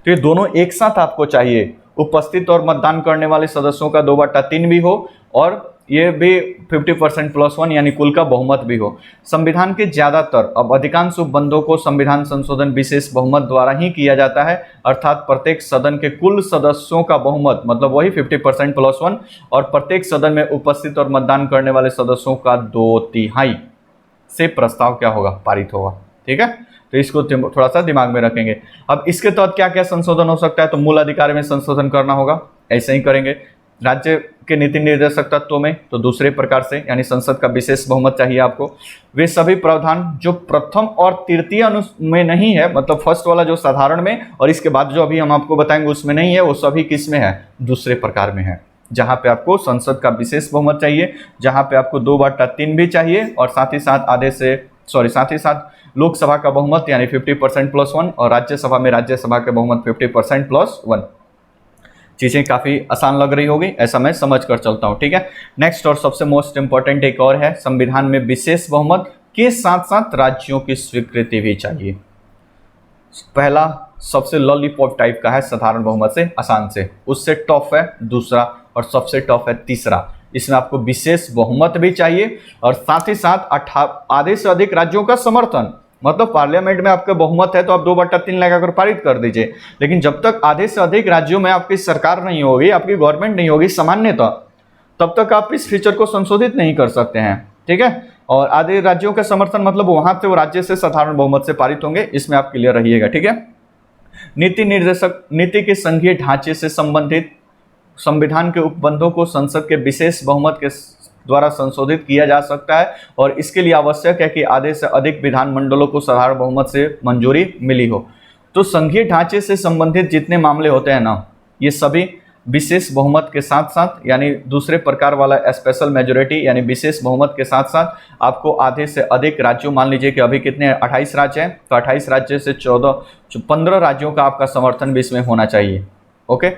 तो ये दोनों एक साथ आपको चाहिए, उपस्थित और मतदान करने वाले सदस्यों का 2/3 भी हो और ये भी 50% प्लस वन यानी कुल का बहुमत भी हो। संविधान के ज्यादातर अब अधिकांश उपबंधों को संविधान संशोधन विशेष बहुमत द्वारा ही किया जाता है, अर्थात प्रत्येक सदन के कुल सदस्यों का बहुमत मतलब वही 50% प्लस वन और प्रत्येक सदन में उपस्थित और मतदान करने वाले सदस्यों का 2/3 से प्रस्ताव क्या होगा, पारित होगा। ठीक है, तो इसको थोड़ा सा दिमाग में रखेंगे। अब इसके तहत क्या क्या संशोधन हो सकता है, तो मूल अधिकार में संशोधन करना होगा, ऐसे ही करेंगे। राज्य के नीति निर्देशक तत्वों में तो दूसरे प्रकार से, यानी संसद का विशेष बहुमत चाहिए आपको। वे सभी प्रावधान जो प्रथम और तृतीय अनु में नहीं है, मतलब फर्स्ट वाला जो साधारण में और इसके बाद जो अभी हम आपको बताएंगे उसमें नहीं है, वो सभी किस में है, दूसरे प्रकार में है, जहां पे आपको संसद का विशेष बहुमत चाहिए, जहां पे आपको 2/3 भी चाहिए और साथ ही साथ लोकसभा का बहुमत यानी 50% प्लस वन और राज्यसभा में राज्यसभा के बहुमत 50% प्लस वन। चीजें काफी आसान लग रही होगी, ऐसा मैं समझ कर चलता हूं। ठीक है, नेक्स्ट और सबसे मोस्ट इंपॉर्टेंट एक और है, संविधान में विशेष बहुमत के साथ साथ राज्यों की स्वीकृति भी चाहिए। पहला सबसे लॉलीपॉप टाइप का है साधारण बहुमत से आसान से, उससे टफ है दूसरा और सबसे टफ है तीसरा। इसमें आपको विशेष बहुमत भी चाहिए और साथ ही साथ आधे से अधिक राज्यों का समर्थन, मतलब पार्लियामेंट में आपका बहुमत है तो आप 2/3 लगाकर पारित कर दीजिए, लेकिन जब तक आधे से अधिक राज्यों में आपकी सरकार नहीं होगी, आपकी गवर्नमेंट नहीं होगी सामान्यतः, तब तक आप इस फीचर को संशोधित नहीं कर सकते हैं। ठीक है, और आधे राज्यों का समर्थन मतलब वहां से वो राज्य से साधारण बहुमत से पारित होंगे, इसमें आप क्लियर रहिएगा। ठीक है, नीति निर्देशक नीति के संघीय ढांचे से संबंधित संविधान के उपबंधों को संसद के विशेष बहुमत के द्वारा संशोधित किया जा सकता है और इसके लिए आवश्यक है कि आधे से अधिक विधानमंडलों को साधारण बहुमत से मंजूरी मिली हो। तो संघीय ढांचे से संबंधित जितने मामले होते हैं ना, ये सभी विशेष बहुमत के साथ साथ यानी दूसरे प्रकार वाला स्पेशल मेजोरिटी यानी विशेष बहुमत के साथ साथ आपको आधे से अधिक राज्यों, मान लीजिए कि अभी कितने 28 राज्य हैं, तो 28 राज्य से 15 राज्यों का आपका समर्थन भी इसमें होना चाहिए। ओके,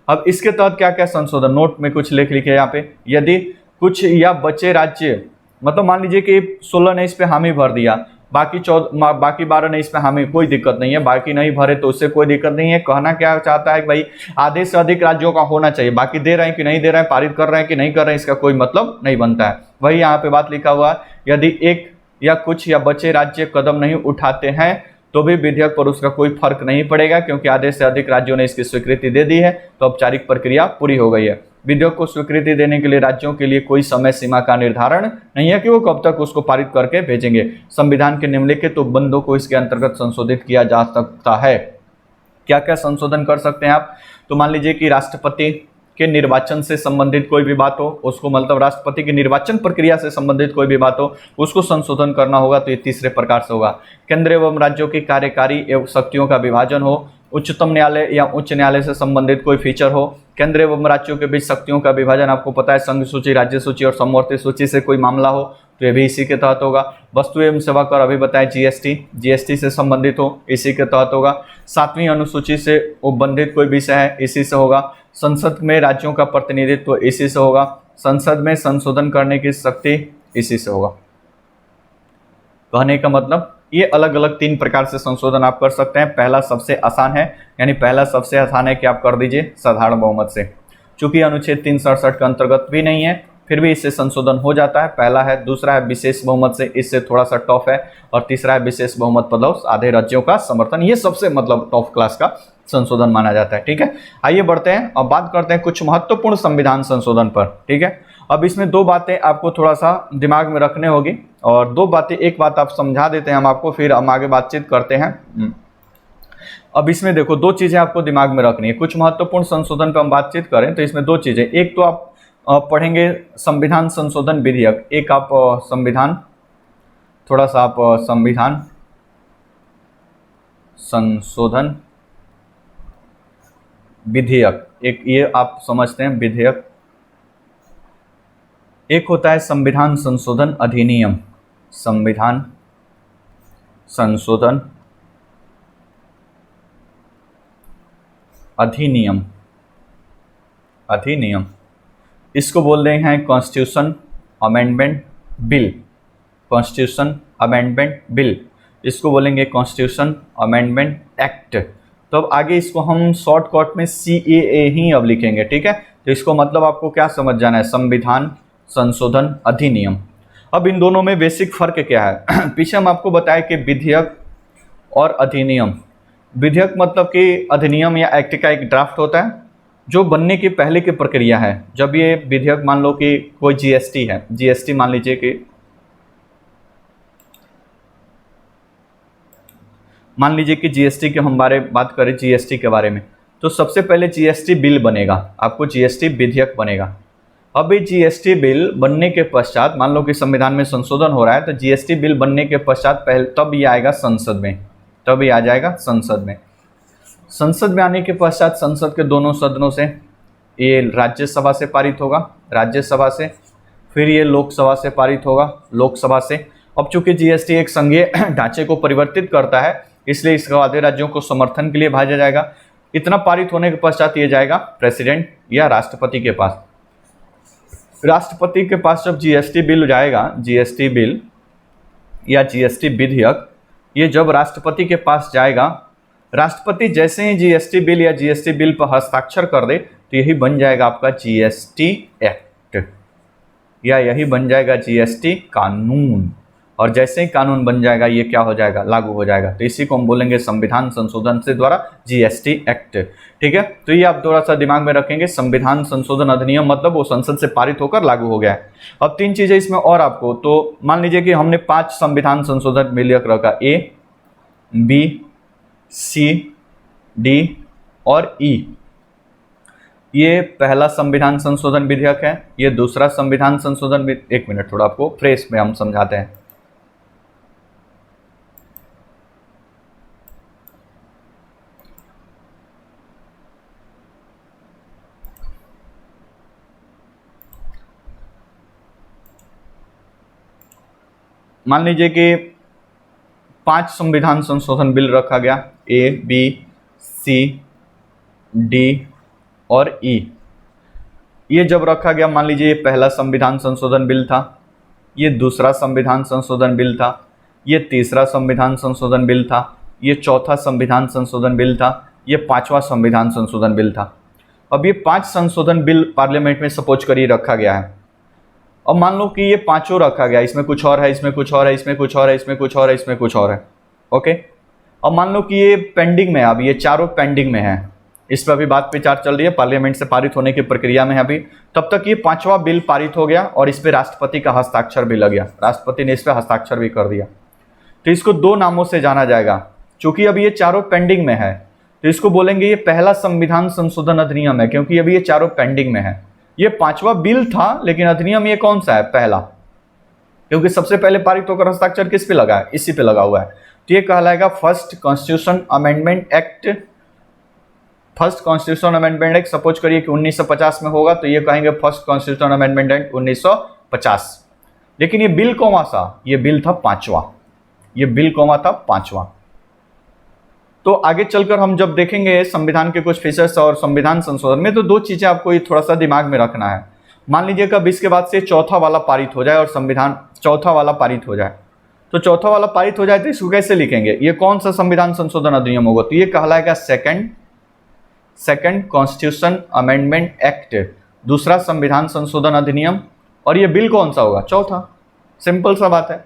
अब इसके तहत क्या क्या संशोधन, नोट में कुछ लिख लिखे यहाँ पे, यदि कुछ या बचे राज्य, मतलब मान लीजिए कि 16 ने इस पे हामी भर दिया, बाकी 12 ने इस पे हामी, कोई दिक्कत नहीं है, बाकी नहीं भरे तो उससे कोई दिक्कत नहीं है। कहना क्या चाहता है कि भाई आधे से अधिक राज्यों का होना चाहिए, बाकी दे रहे हैं कि नहीं दे रहे हैं, पारित कर रहे हैं कि नहीं कर रहे हैं, इसका कोई मतलब नहीं बनता है। वही यहाँ पे बात लिखा हुआ, यदि एक या कुछ या बचे राज्य कदम नहीं उठाते हैं तो भी विधेयक पर उसका कोई फर्क नहीं पड़ेगा, क्योंकि आधे से अधिक राज्यों ने इसकी स्वीकृति दे दी है, तो औपचारिक प्रक्रिया पूरी हो गई है। विधेयक को स्वीकृति देने के लिए राज्यों के लिए कोई समय सीमा का निर्धारण नहीं है कि वो कब तक उसको पारित करके भेजेंगे। संविधान के निम्नलिखित उपबंधों को इसके अंतर्गत संशोधित किया जा सकता है। क्या क्या संशोधन कर सकते हैं आप, तो मान लीजिए कि राष्ट्रपति के निर्वाचन से संबंधित कोई भी बात हो, उसको मतलब राष्ट्रपति की निर्वाचन प्रक्रिया से संबंधित कोई भी बात हो, उसको संशोधन करना होगा, तो ये तीसरे प्रकार से होगा। केंद्र एवं राज्यों की कार्यकारी एवं शक्तियों का विभाजन हो, उच्चतम न्यायालय या उच्च न्यायालय से संबंधित कोई फीचर हो, केंद्र एवं राज्यों के बीच शक्तियों का विभाजन, आपको पता है संघ सूची, राज्य सूची और समवर्ती सूची से कोई मामला हो तो ये भी इसी के तहत होगा। वस्तु एवं सेवा कर अभी बताया जीएसटी से संबंधित हो, इसी के तहत होगा। 7वीं अनुसूची से संबंधित कोई विषय है, इसी से होगा। संसद में राज्यों का प्रतिनिधित्व इसी से होगा। संसद में संशोधन करने की शक्ति इसी से होगा। कहने का मतलब ये अलग अलग 3 प्रकार से संशोधन आप कर सकते हैं। पहला सबसे आसान है, यानी पहला सबसे आसान है कि आप कर दीजिए साधारण बहुमत से, चूंकि अनुच्छेद 367 के अंतर्गत भी नहीं है, फिर भी इससे संशोधन हो जाता है, पहला है। दूसरा है विशेष बहुमत से, इससे थोड़ा सा टफ है। और तीसरा है विशेष बहुमत मतलब आधे राज्यों का समर्थन, ये सबसे मतलब टफ क्लास का संशोधन माना जाता है। ठीक है, आइए बढ़ते हैं, अब बात करते हैं कुछ महत्वपूर्ण संविधान संशोधन पर। ठीक है, अब इसमें 2 बातें आपको थोड़ा सा दिमाग में रखने होगी और 2 बातें, एक बात आप समझा देते हैं हम आपको, फिर हम आगे बातचीत करते हैं। अब इसमें देखो 2 चीजें आपको दिमाग में रखनी है। कुछ महत्वपूर्ण संशोधन पर हम बातचीत करें तो इसमें 2 चीजें, एक तो आप पढ़ेंगे संविधान संशोधन विधेयक, एक आप संविधान, थोड़ा सा आप संविधान संशोधन विधेयक, एक ये आप समझते हैं विधेयक, एक होता है संविधान संशोधन अधिनियम, संविधान संशोधन अधिनियम, अधिनियम इसको बोल रहे हैं constitution amendment bill, constitution amendment bill, इसको बोलेंगे कॉन्स्टिट्यूशन अमेंडमेंट एक्ट। तो अब आगे इसको हम शॉर्टकट में CAA ही अब लिखेंगे। ठीक है, तो इसको मतलब आपको क्या समझ जाना है, संविधान संशोधन अधिनियम। अब इन दोनों में बेसिक फर्क क्या है? पीछे हम आपको बताया कि विधेयक और अधिनियम। विधेयक मतलब कि अधिनियम या एक्ट का एक ड्राफ्ट होता है जो बनने की पहले की प्रक्रिया है। जब ये विधेयक, मान लो कि कोई जीएसटी है, जीएसटी मान लीजिए कि जीएसटी के हम बात करें जीएसटी के बारे में, तो सबसे पहले जीएसटी बिल बनेगा, आपको जीएसटी विधेयक बनेगा। अब ये जीएसटी बिल बनने के पश्चात, मान लो कि संविधान में संशोधन हो रहा है, तो जीएसटी बिल बनने के पश्चात पहले तब ये आएगा संसद में, तब ये आ जाएगा संसद में। संसद में आने के पश्चात संसद के दोनों सदनों से, ये राज्यसभा से पारित होगा, राज्यसभा से, फिर ये लोकसभा से पारित होगा, लोकसभा से। अब चूंकि जीएसटी एक संघीय ढांचे को परिवर्तित करता है, इसलिए इसको आधे राज्यों को समर्थन के लिए भेजा जाएगा। इतना पारित होने के पश्चात ये जाएगा प्रेसिडेंट या राष्ट्रपति के पास। राष्ट्रपति के पास जब जीएसटी बिल जाएगा, जीएसटी बिल या जीएसटी विधेयक, ये जब राष्ट्रपति के पास जाएगा, राष्ट्रपति जैसे ही जीएसटी बिल या जीएसटी बिल पर हस्ताक्षर कर दे तो यही बन जाएगा आपका जीएसटी एक्ट, या यही बन जाएगा जीएसटी कानून। और जैसे ही कानून बन जाएगा ये क्या हो जाएगा? लागू हो जाएगा। तो इसी को हम बोलेंगे संविधान संशोधन से द्वारा जीएसटी एक्ट। ठीक है, तो ये आप थोड़ा सा दिमाग में रखेंगे। संविधान संशोधन अधिनियम मतलब वो संसद से पारित होकर लागू हो गया है। अब 3 चीजें इसमें और आपको, तो मान लीजिए कि हमने 5 संविधान संशोधन विधेयक रखा, ए, बी, सी, डी और ई। ये पहला संविधान संशोधन विधेयक है, ये दूसरा संविधान संशोधन। एक मिनट, थोड़ा आपको फ्रेश में हम समझाते हैं। मान लीजिए कि 5 संविधान संशोधन बिल रखा गया, ए, बी, सी, डी और ई। ये जब रखा गया, मान लीजिए ये पहला संविधान संशोधन बिल था, ये दूसरा संविधान संशोधन बिल था, ये तीसरा संविधान संशोधन बिल था, ये चौथा संविधान संशोधन बिल था, ये 5वां संविधान संशोधन बिल था। अब ये 5 संशोधन बिल पार्लियामेंट में सपोज करिए रखा गया है। अब मान लो कि ये 5 रखा गया, इसमें कुछ और है, इसमें कुछ और है, इसमें कुछ और है, इसमें कुछ और है, इसमें कुछ और है। ओके, अब मान लो कि ये पेंडिंग में है, अब ये चारों पेंडिंग में है, इस पर अभी बात विचार चल रही है, पार्लियामेंट से पारित होने की प्रक्रिया में है अभी। तब तक ये 5वां बिल पारित हो गया और इस पर राष्ट्रपति का हस्ताक्षर भी लग गया, राष्ट्रपति ने इस पर हस्ताक्षर भी कर दिया। तो इसको 2 नामों से जाना जाएगा। चूंकि अभी ये चारों पेंडिंग में है तो इसको बोलेंगे ये पहला संविधान संशोधन अधिनियम है, क्योंकि अभी ये चारों पेंडिंग में है। ये 5वां बिल था, लेकिन अधिनियम ये कौन सा है? पहला, क्योंकि सबसे पहले पारित होकर हस्ताक्षर किस पे लगा है? इसी पे लगा हुआ है। तो ये कहलाएगा first constitution amendment act. First constitution amendment act suppose करिए कि 1950 में होगा, तो ये कहेंगे फर्स्ट कॉन्स्टिट्यूशन अमेंडमेंट एक्ट 1950। लेकिन ये बिल कौन सा? ये बिल था 5वां, ये बिल कौन था? 5वां। तो आगे चलकर हम जब देखेंगे संविधान के कुछ फीचर्स और संविधान संशोधन में, तो 2 चीजें आपको ये थोड़ा सा दिमाग में रखना है। मान लीजिए कब इसके बाद से चौथा वाला पारित हो जाए और संविधान चौथा वाला पारित हो जाए, तो चौथा वाला पारित हो जाए तो इसको कैसे लिखेंगे? ये कौन सा संविधान संशोधन अधिनियम होगा? तो ये कहलाएगा सेकंड कॉन्स्टिट्यूशन अमेंडमेंट एक्ट, दूसरा संविधान संशोधन अधिनियम। और ये बिल कौन सा होगा? चौथा। सिंपल सा बात है।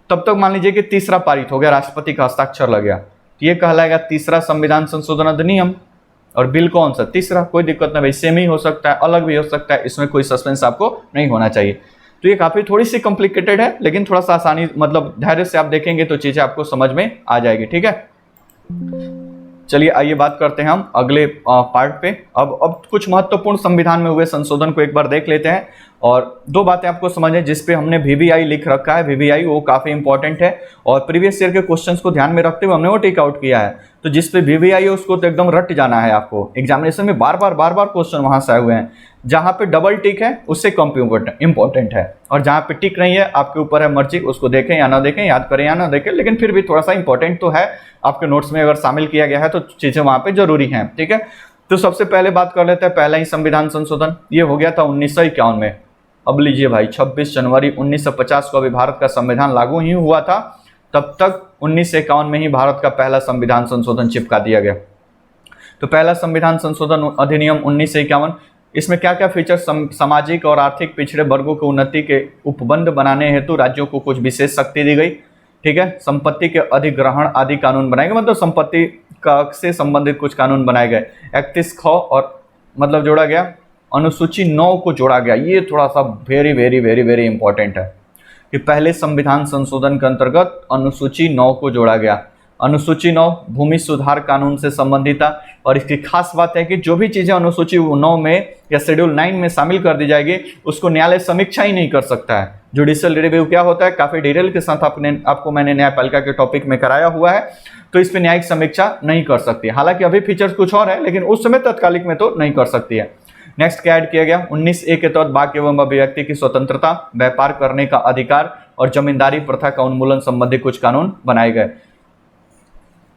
तब तक मान लीजिए कि तीसरा पारित हो गया, राष्ट्रपति का हस्ताक्षर लग गया, तो ये कहलाएगा तीसरा संविधान संशोधन अधिनियम। और बिल कौन सा? तीसरा। कोई दिक्कत नहीं भाई, सेम ही हो सकता है, अलग भी हो सकता है, इसमें कोई सस्पेंस आपको नहीं होना चाहिए। तो ये काफी थोड़ी सी कॉम्प्लिकेटेड है, लेकिन थोड़ा सा आसानी, मतलब धैर्य से आप देखेंगे तो चीजें आपको समझ में आ जाएगी। ठीक है, चलिए आइए बात करते हैं हम अगले पार्ट पे। अब कुछ महत्वपूर्ण संविधान में हुए संशोधन को एक बार देख लेते हैं। और 2 बातें आपको समझें, जिस पे हमने वीवीआई लिख रखा है, वीवीआई वो काफी इंपॉर्टेंट है और प्रीवियस ईयर के क्वेश्चंस को ध्यान में रखते हुए हमने वो टेक आउट किया है। तो जिस पे वीवीआई है उसको तो एकदम रट जाना है आपको। एग्जामिनेशन में बार बार क्वेश्चन वहां से आए हुए हैं। जहां पे डबल टिक है उससे कम इंपॉर्टेंट है, और जहां पे टिक नहीं है आपके ऊपर है मर्जी, उसको देखें या ना देखें, याद करें या ना देखें, लेकिन फिर भी थोड़ा सा इंपॉर्टेंट तो है। आपके नोट्स में अगर शामिल किया गया है तो चीजें वहां पे जरूरी हैं। ठीक है, तो सबसे पहले बात कर लेते हैं पहला ही संविधान संशोधन, ये हो गया था 1951 में। अब लीजिए भाई, 26 जनवरी 1950 को अभी भारत का संविधान लागू ही हुआ था, तब तक 1951 में ही भारत का पहला संविधान संशोधन चिपका दिया गया। तो पहला संविधान संशोधन अधिनियम 1951 इसमें क्या क्या फीचर, सामाजिक और आर्थिक पिछड़े वर्गों की उन्नति के उपबंध बनाने हेतु राज्यों को कुछ विशेष शक्ति दी गई। ठीक है, संपत्ति के अधिग्रहण आदि कानून बनाए गए, मतलब संपत्ति का से संबंधित कुछ कानून बनाए गए। 31 ख और मतलब जोड़ा गया, अनुसूची 9 को जोड़ा गया। ये थोड़ा सा very very very very important है कि पहले संविधान संशोधन के अंतर्गत अनुसूची 9 को जोड़ा गया। अनुसूची 9 भूमि सुधार कानून से संबंधित था, और इसकी खास बात है कि जो भी चीजें अनुसूची 9 में या शेड्यूल 9 में शामिल कर दी जाएगी उसको न्यायालय समीक्षा ही नहीं कर सकता है। जुडिशियल रिव्यू क्या होता है, काफी डिटेल के साथ आपको मैंने न्यायपालिका के टॉपिक में कराया हुआ है, तो इस पर न्यायिक समीक्षा नहीं कर सकती। हालांकि अभी फीचर्स कुछ और है, लेकिन उस समय तत्कालिक में तो नहीं कर सकती है। नेक्स्ट क्या ऐड किया गया, 19A के तहत वाक एवं अभिव्यक्ति की स्वतंत्रता, व्यापार करने का अधिकार और जमींदारी प्रथा का उन्मूलन संबंधी कुछ कानून बनाए गए।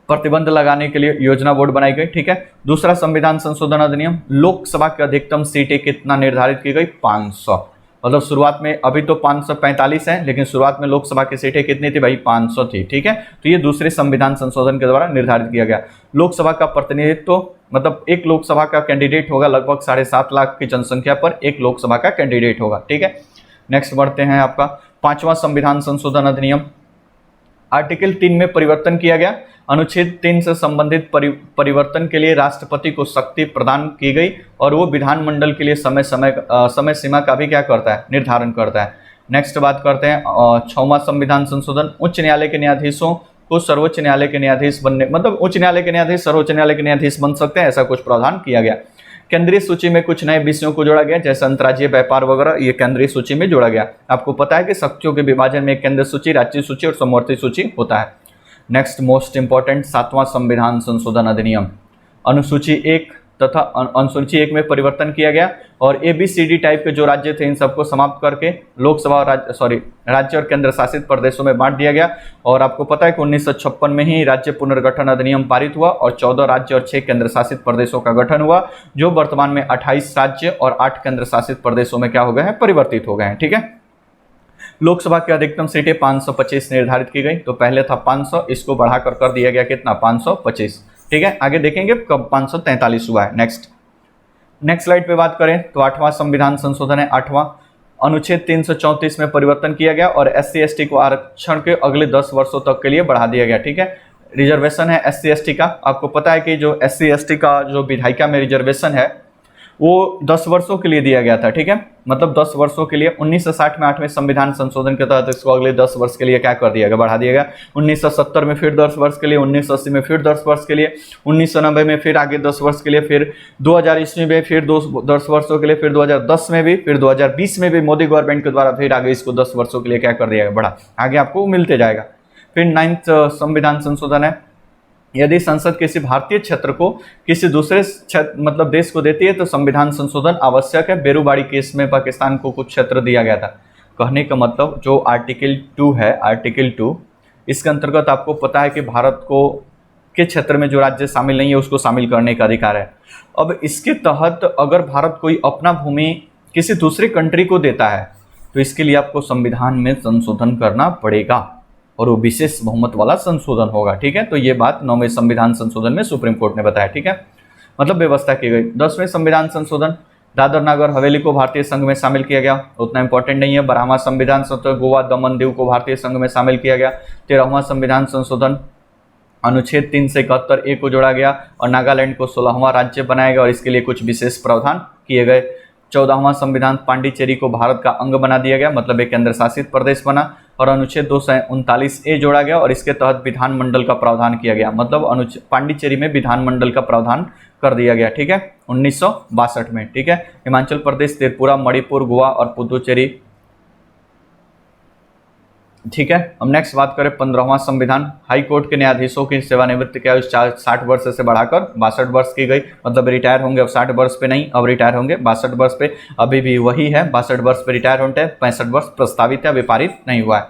प्रतिबंध लगाने के लिए योजना बोर्ड बनाई गई। ठीक है, दूसरा संविधान संशोधन अधिनियम, लोकसभा की अधिकतम सीटें कितना निर्धारित की गई, 500। मतलब शुरुआत में अभी तो 545 है, लेकिन शुरुआत में लोकसभा की सीटें कितनी थी भाई, 500 थी। ठीक है, तो ये दूसरे संविधान संशोधन के द्वारा निर्धारित किया गया। लोकसभा का प्रतिनिधित्व, मतलब एक लोकसभा का कैंडिडेट होगा, लगभग 7.5 लाख की जनसंख्या पर एक लोकसभा का कैंडिडेट होगा। ठीक है, नेक्स्ट बढ़ते हैं आपका 5वां संविधान संशोधन अधिनियम। आर्टिकल 3 में परिवर्तन किया गया। अनुच्छेद 3 से संबंधित परिवर्तन के लिए राष्ट्रपति को शक्ति प्रदान की गई, और वो विधानमंडल के लिए समय सीमा का भी क्या करता है, निर्धारण करता है। नेक्स्ट बात करते हैं 6वां संविधान संशोधन, उच्च न्यायालय के न्यायाधीशों को सर्वोच्च न्यायालय के न्यायाधीश बनने, मतलब उच्च न्यायालय के न्यायाधीश सर्वोच्च न्यायालय के न्यायाधीश बन सकते हैं, ऐसा कुछ प्रावधान किया गया। केंद्रीय सूची में कुछ नए विषयों को जोड़ा गया, जैसे अंतर्राज्यीय व्यापार वगैरह, ये केंद्रीय सूची में जोड़ा गया। आपको पता है कि शक्तियों के विभाजन में केंद्रीय सूची, राज्य सूची और समवर्ती सूची होता है। नेक्स्ट मोस्ट इंपॉर्टेंट 7वां संविधान संशोधन अधिनियम, अनुसूची 1 तथा अनुसूची 1 में परिवर्तन किया गया, और ABCD टाइप के जो राज्य थे इन सबको समाप्त करके लोकसभा और राज्य और केंद्र शासित प्रदेशों में बांट दिया गया। और आपको पता है कि 1956 में ही राज्य पुनर्गठन अधिनियम पारित हुआ और 14 राज्य और 6 केंद्र शासित प्रदेशों का गठन हुआ, जो वर्तमान में 28 राज्य और 8 केंद्र शासित प्रदेशों में क्या हो गए हैं, परिवर्तित हो गए हैं। ठीक है, लोकसभा की अधिकतम सीटें 525 निर्धारित की गई, तो पहले था 500, इसको बढ़ाकर कर दिया गया कितना, 525। ठीक है, आगे देखेंगे कब 543 हुआ है। नेक्स्ट स्लाइड पे बात करें तो 8वां संविधान संशोधन है। 8वां अनुच्छेद 334 में परिवर्तन किया गया और SC ST को आरक्षण के अगले 10 वर्षों तक के लिए बढ़ा दिया गया। ठीक है, रिजर्वेशन है SC ST का, आपको पता है कि जो SC ST का जो विधायिका में रिजर्वेशन है वो 10 वर्षों के लिए दिया गया था। ठीक है, मतलब 10 वर्षों के लिए 1960 में 8वें संविधान संशोधन के तहत इसको अगले 10 वर्ष के लिए क्या कर दिया गया, बढ़ा दिया गया। 1970 में फिर 10 वर्ष के लिए, 1980 में फिर 10 वर्ष के लिए, 1990 में फिर आगे 10 वर्ष के लिए, फिर 2000 ईस्वी में फिर 10 वर्षों के लिए, फिर 2010 में भी, फिर 2020 में भी मोदी गवर्नमेंट के द्वारा फिर आगे इसको 10 वर्षों के लिए क्या कर दिया गया, बढ़ा। आगे आपको मिलते जाएगा। फिर 9वां संविधान संशोधन है, यदि संसद किसी भारतीय क्षेत्र को किसी दूसरे मतलब देश को देती है तो संविधान संशोधन आवश्यक है। बेरूबाड़ी केस में पाकिस्तान को कुछ क्षेत्र दिया गया था। कहने का मतलब जो आर्टिकल 2 है, आर्टिकल 2 इसके अंतर्गत आपको पता है कि भारत को के क्षेत्र में जो राज्य शामिल नहीं है उसको शामिल करने का अधिकार है। अब इसके तहत अगर भारत कोई अपना भूमि किसी दूसरे कंट्री को देता है तो इसके लिए आपको संविधान में संशोधन करना पड़ेगा, और वो विशेष बहुमत वाला संशोधन होगा। ठीक है, तो ये बात 9वें संविधान संशोधन में सुप्रीम कोर्ट ने बताया। ठीक है, मतलब व्यवस्था की गई। 10वें संविधान संशोधन, दादर नागर हवेली को भारतीय संघ में शामिल किया गया, उतना इंपॉर्टेंट नहीं है। 12वां संविधान संशोधन, गोवा दमन दीव को भारतीय संघ में शामिल किया गया। 13वां संविधान संशोधन, अनुच्छेद 3 से 71A को जोड़ा गया और नागालैंड को 16वां राज्य बनाया गया और इसके लिए कुछ विशेष प्रावधान किए गए। 14वां संविधान, पांडिचेरी को भारत का अंग बना दिया गया, मतलब एक केंद्र शासित प्रदेश बना, और अनुच्छेद 239A जोड़ा गया और इसके तहत विधानमंडल का प्रावधान किया गया, मतलब पांडिचेरी में विधानमंडल का प्रावधान कर दिया गया। ठीक है, 1962 में। ठीक है, हिमाचल प्रदेश, त्रिपुरा, मणिपुर, गोवा और पुदुचेरी। ठीक है, हम नेक्स्ट बात करें 15वां संविधान, हाई कोर्ट के न्यायाधीशों की सेवानिवृत्ति की आयु 60 वर्ष से बढ़ाकर 62 वर्ष की गई, मतलब रिटायर होंगे अब 60 वर्ष पे नहीं, अब रिटायर होंगे 62 वर्ष पे। अभी भी वही है, 62 वर्ष पे रिटायर होते हैं, 65 वर्ष प्रस्तावित है, विपारित नहीं हुआ है।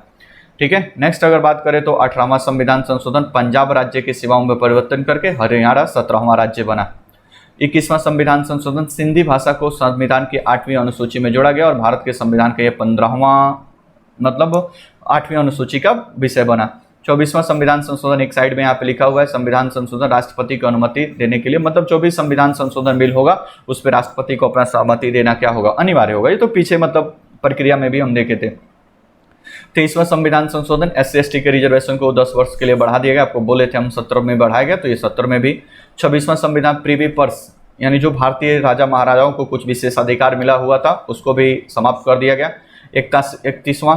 ठीक है, नेक्स्ट अगर बात करें तो 18वां संविधान संशोधन, पंजाब राज्य की सीमाओं में परिवर्तन करके हरियाणा 17वां राज्य बना। 21वां संविधान संशोधन, सिंधी भाषा को संविधान की 8वीं अनुसूची में जोड़ा गया और भारत के संविधान का यह 15वां मतलब 8वीं अनुसूची का विषय बना। 24वां संविधान संशोधन एक साइड में यहाँ पे लिखा हुआ है, संविधान संशोधन राष्ट्रपति को अनुमति देने के लिए, मतलब जो भी संविधान संशोधन बिल होगा उस पर राष्ट्रपति को अपना सहमति देना क्या होगा, अनिवार्य होगा। ये तो पीछे मतलब प्रक्रिया में भी हम देखे थे। 23वां संविधान संशोधन SC/ST के रिजर्वेशन को 10 वर्ष के लिए बढ़ा दिया गया, आपको बोले थे हम 17 में बढ़ाया गया, तो ये 17 में भी। 26वां संविधान प्रीवी पर्स यानी जो भारतीय राजा महाराजाओं को कुछ विशेषाधिकार मिला हुआ था उसको भी समाप्त कर दिया गया। 31वां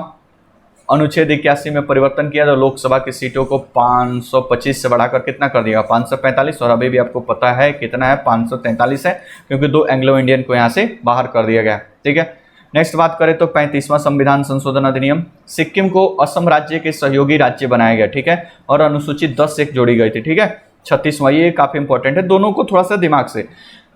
अनुच्छेद 81 में परिवर्तन किया, तो लोकसभा की सीटों को 525 से बढ़ाकर कितना कर दिया, 545, और अभी भी आपको पता है कितना है, 543 है, क्योंकि 2 एंग्लो इंडियन को यहाँ से बाहर कर दिया गया। ठीक है, नेक्स्ट बात करें तो 35वां संविधान संशोधन अधिनियम, सिक्किम को असम राज्य के सहयोगी राज्य बनाया गया। ठीक है, और अनुसूची 10 एक जोड़ी गई थी। ठीक है, 36वां, ये काफी इंपॉर्टेंट है, दोनों को थोड़ा सा दिमाग से,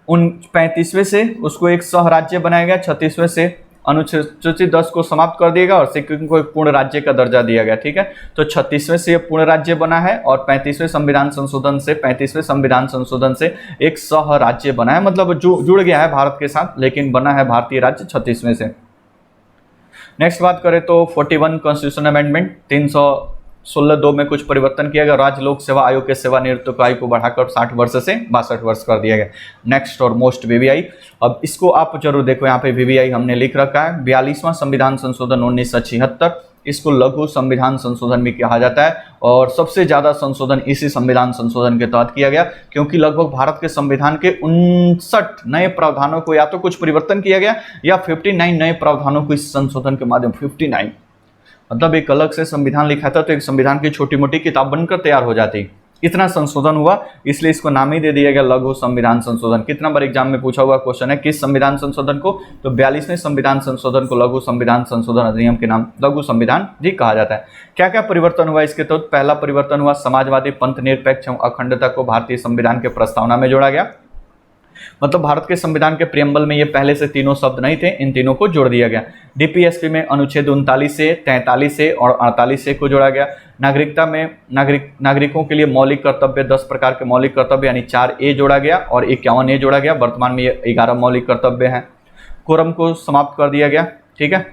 35वें से उसको एक सह राज्य बनाया गया, 36वें से अनुसूची 10 को समाप्त कर दिया गया और सिक्किम को एक पूर्ण राज्य का दर्जा दिया गया। ठीक है, तो 36वें से ये पूर्ण राज्य बना है और 35वें संविधान संशोधन से एक सह राज्य बना है, मतलब जुड़ गया है भारत के साथ, लेकिन बना है भारतीय राज्य 36वें से। नेक्स्ट बात करें तो 41 कॉन्स्टिट्यूशन अमेंडमेंट, 316(2) में कुछ परिवर्तन किया गया, राज्य लोक सेवा आयोग के सेवानिवृत्त आयु को बढ़ाकर 60 वर्ष से 62 वर्ष कर दिया गया। नेक्स्ट और मोस्ट VVI, अब इसको आप जरूर देखो, यहाँ पे VVI हमने लिख रखा है। 42वां संविधान संशोधन 1976, इसको लघु संविधान संशोधन भी कहा जाता है, और सबसे ज्यादा संशोधन इसी संविधान संशोधन के तहत किया गया, क्योंकि लगभग भारत के संविधान के 59 नए प्रावधानों को या तो कुछ परिवर्तन किया गया या 59 नए प्रावधानों को इस संशोधन के माध्यम 59, मतलब एक अलग से संविधान लिखा था तो एक संविधान की छोटी मोटी किताब बनकर तैयार हो जाती, इतना संशोधन हुआ, इसलिए इसको नाम ही दे दिया गया लघु संविधान संशोधन। कितना बार एग्जाम में पूछा हुआ क्वेश्चन है किस संविधान संशोधन को, तो 42वें संविधान संशोधन को लघु संविधान संशोधन अधिनियम के नाम लघु संविधान भी कहा जाता है। क्या क्या परिवर्तन हुआ इसके तहत, तो पहला परिवर्तन हुआ, समाजवादी पंथ निरपेक्ष एवं अखंडता को भारतीय संविधान के प्रस्तावना में जोड़ा गया, मतलब भारत के संविधान के प्रियम्बल में ये पहले से तीनों शब्द नहीं थे, इन तीनों को जोड़ दिया गया। DPSP में अनुच्छेद 39 से 43 से और 48 से को जोड़ा गया। नागरिकता में नागरिकों के लिए मौलिक कर्तव्य, 10 प्रकार के मौलिक कर्तव्य यानी 4A जोड़ा गया और 51A जोड़ा गया, वर्तमान में ये 11 मौलिक कर्तव्य हैं। कोरम को समाप्त कर दिया गया। ठीक है,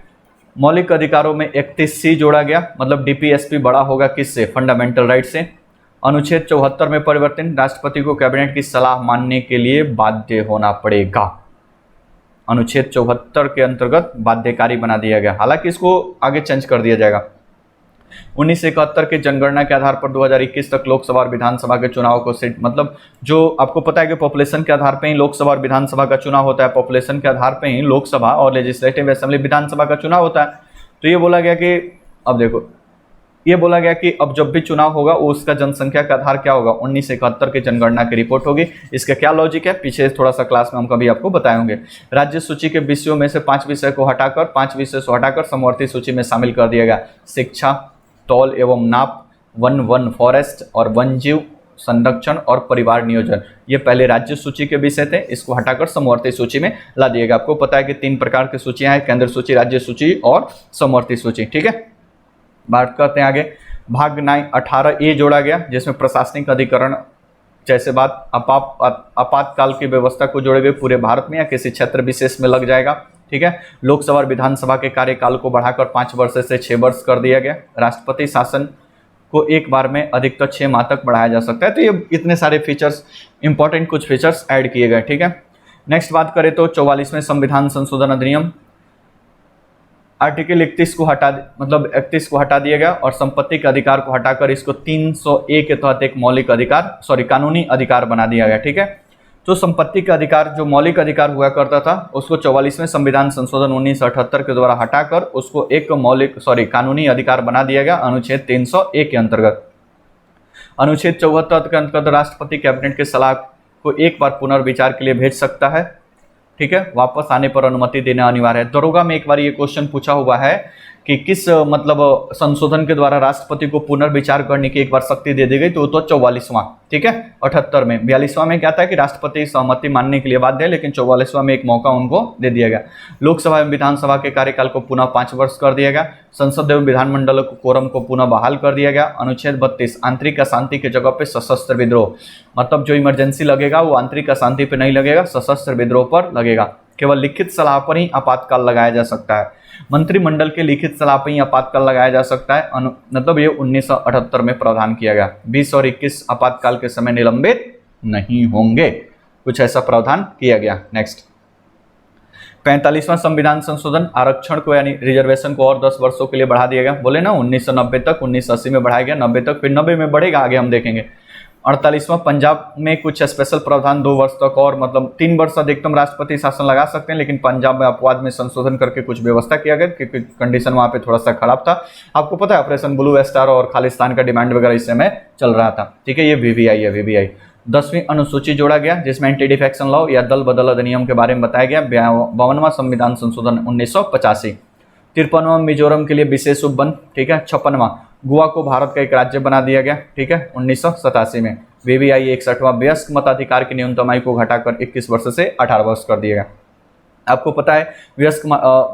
मौलिक अधिकारों में 31C जोड़ा गया, मतलब DPSP बड़ा होगा किससे, फंडामेंटल राइट से। अनुच्छेद 74 में परिवर्तन, राष्ट्रपति को कैबिनेट की सलाह मानने के लिए बाध्य होना पड़ेगा, अनुच्छेद 74 के अंतर्गत बाध्यकारी बना दिया गया, हालांकि इसको आगे चेंज कर दिया जाएगा। 1971 के जनगणना के आधार पर 2021 तक लोकसभा और विधानसभा के चुनाव को सेट, मतलब जो आपको पता है कि पॉपुलेशन के आधार पर ही लोकसभा और विधानसभा का चुनाव होता है, पॉपुलेशन के आधार पर ही लोकसभा और लेजिस्लेटिव असेंबली विधानसभा का चुनाव होता है। तो ये बोला गया कि अब देखो, ये बोला गया कि अब जब भी चुनाव होगा उसका जनसंख्या का आधार क्या होगा, 1971 के जनगणना की रिपोर्ट होगी। इसका क्या लॉजिक है, पीछे थोड़ा सा क्लास में हम कभी आपको बताएंगे। राज्य सूची के विषयों में से 5 विषय को हटाकर 5 विषय से हटाकर समवर्ती सूची में शामिल कर दिया गया। शिक्षा, तौल एवं नाप, वन फॉरेस्ट और वन जीव संरक्षण और परिवार नियोजन, ये पहले राज्य सूची के विषय थे, इसको हटाकर समवर्ती सूची में ला दिएगा। आपको पता है कि 3 प्रकार की सूचियां हैं, केंद्र सूची, राज्य सूची और समवर्ती सूची। ठीक है, बात करते हैं आगे। भाग 18A जोड़ा गया, जिसमें प्रशासनिक अधिकरण जैसे बात आपातकाल की व्यवस्था को जोड़े हुए पूरे भारत में या किसी क्षेत्र विशेष में लग जाएगा। ठीक है, लोकसभा और विधानसभा के कार्यकाल को बढ़ाकर 5 वर्ष से 6 वर्ष कर दिया गया। राष्ट्रपति शासन को एक बार में अधिकतर 6 माह तक बढ़ाया जा सकता है। तो ये इतने सारे फीचर्स, इंपॉर्टेंट कुछ फीचर्स ऐड किए गए। ठीक है, नेक्स्ट बात करें तो 44वें संविधान संशोधन अधिनियम, आर्टिकल 31 को हटा दिया गया और संपत्ति के अधिकार को हटाकर इसको 300A के तहत एक मौलिक अधिकार, कानूनी अधिकार बना दिया गया। ठीक है, तो संपत्ति का अधिकार जो मौलिक अधिकार हुआ करता था उसको 44वें संविधान संशोधन 1978 के द्वारा हटाकर उसको एक कानूनी अधिकार बना दिया गया अनुच्छेद 300A के अंतर्गत। अनुच्छेद 74 के अंतर्गत राष्ट्रपति कैबिनेट की सलाह को एक बार पुनर्विचार के लिए भेज सकता है। ठीक है, वापस आने पर अनुमति देना अनिवार्य है। दरोगा में एक बार ये क्वेश्चन पूछा हुआ है कि किस संशोधन के द्वारा राष्ट्रपति को पुनर्विचार करने की एक बार शक्ति दे दी गई, तो 44वां। ठीक है, 78 में। 42वां में क्या था कि राष्ट्रपति सहमति मानने के लिए बाध्य है, लेकिन 44वां में एक मौका उनको दे दिया गया। लोकसभा एवं विधानसभा के कार्यकाल को पुनः 5 वर्ष कर दिया गया। संसद एवं विधानमंडल को कोरम को पुनः बहाल कर दिया गया। अनुच्छेद 32, आंतरिक अशांति की जगह पे सशस्त्र विद्रोह, मतलब जो इमरजेंसी लगेगा वो आंतरिक अशांति पे नहीं लगेगा, सशस्त्र विद्रोह पर लगेगा। केवल लिखित सलाह पर ही आपातकाल लगाया जा सकता है। मंत्रिमंडल के लिखित सलाह पर ही आपातकाल लगाया जा सकता है। मतलब ये 1978 में प्रावधान किया गया। 20 और 21 आपातकाल के समय निलंबित नहीं होंगे, कुछ ऐसा प्रावधान किया गया। नेक्स्ट 45वां संविधान संशोधन, आरक्षण को यानी रिजर्वेशन को और 10 वर्षों के लिए बढ़ा दिया गया। बोले ना 1990 तक, 1980 में बढ़ाया गया, 90 तक, फिर 90 में बढ़ेगा, आगे हम देखेंगे। 48वां, पंजाब में कुछ स्पेशल प्रावधान 2 वर्ष तक और मतलब 3 वर्ष अधिकतम राष्ट्रपति शासन लगा सकते हैं, लेकिन पंजाब में अपवाद में संशोधन करके कुछ व्यवस्था किया गया क्योंकि कंडीशन वहां पे थोड़ा सा खराब था। आपको पता है ऑपरेशन ब्लू स्टार और खालिस्तान का डिमांड वगैरह इस समय चल रहा था। ठीक है, ये वीवीआई है, वीवीआई। 10वीं अनुसूची जोड़ा गया जिसमें एंटी डिफेक्शन लॉ या दल बदल अधिनियम के बारे में बताया गया। 52वां संविधान संशोधन 1985। 53वां मिजोरम के लिए विशेष उपवन। ठीक है। 56वां गोवा को भारत का एक राज्य बना दिया गया। ठीक है, 1987 में। वीवीआई 61वां, वयस्क मताधिकार की न्यूनतम आयु को घटाकर 21 वर्ष से 18 वर्ष कर दिया गया। आपको पता है वयस्क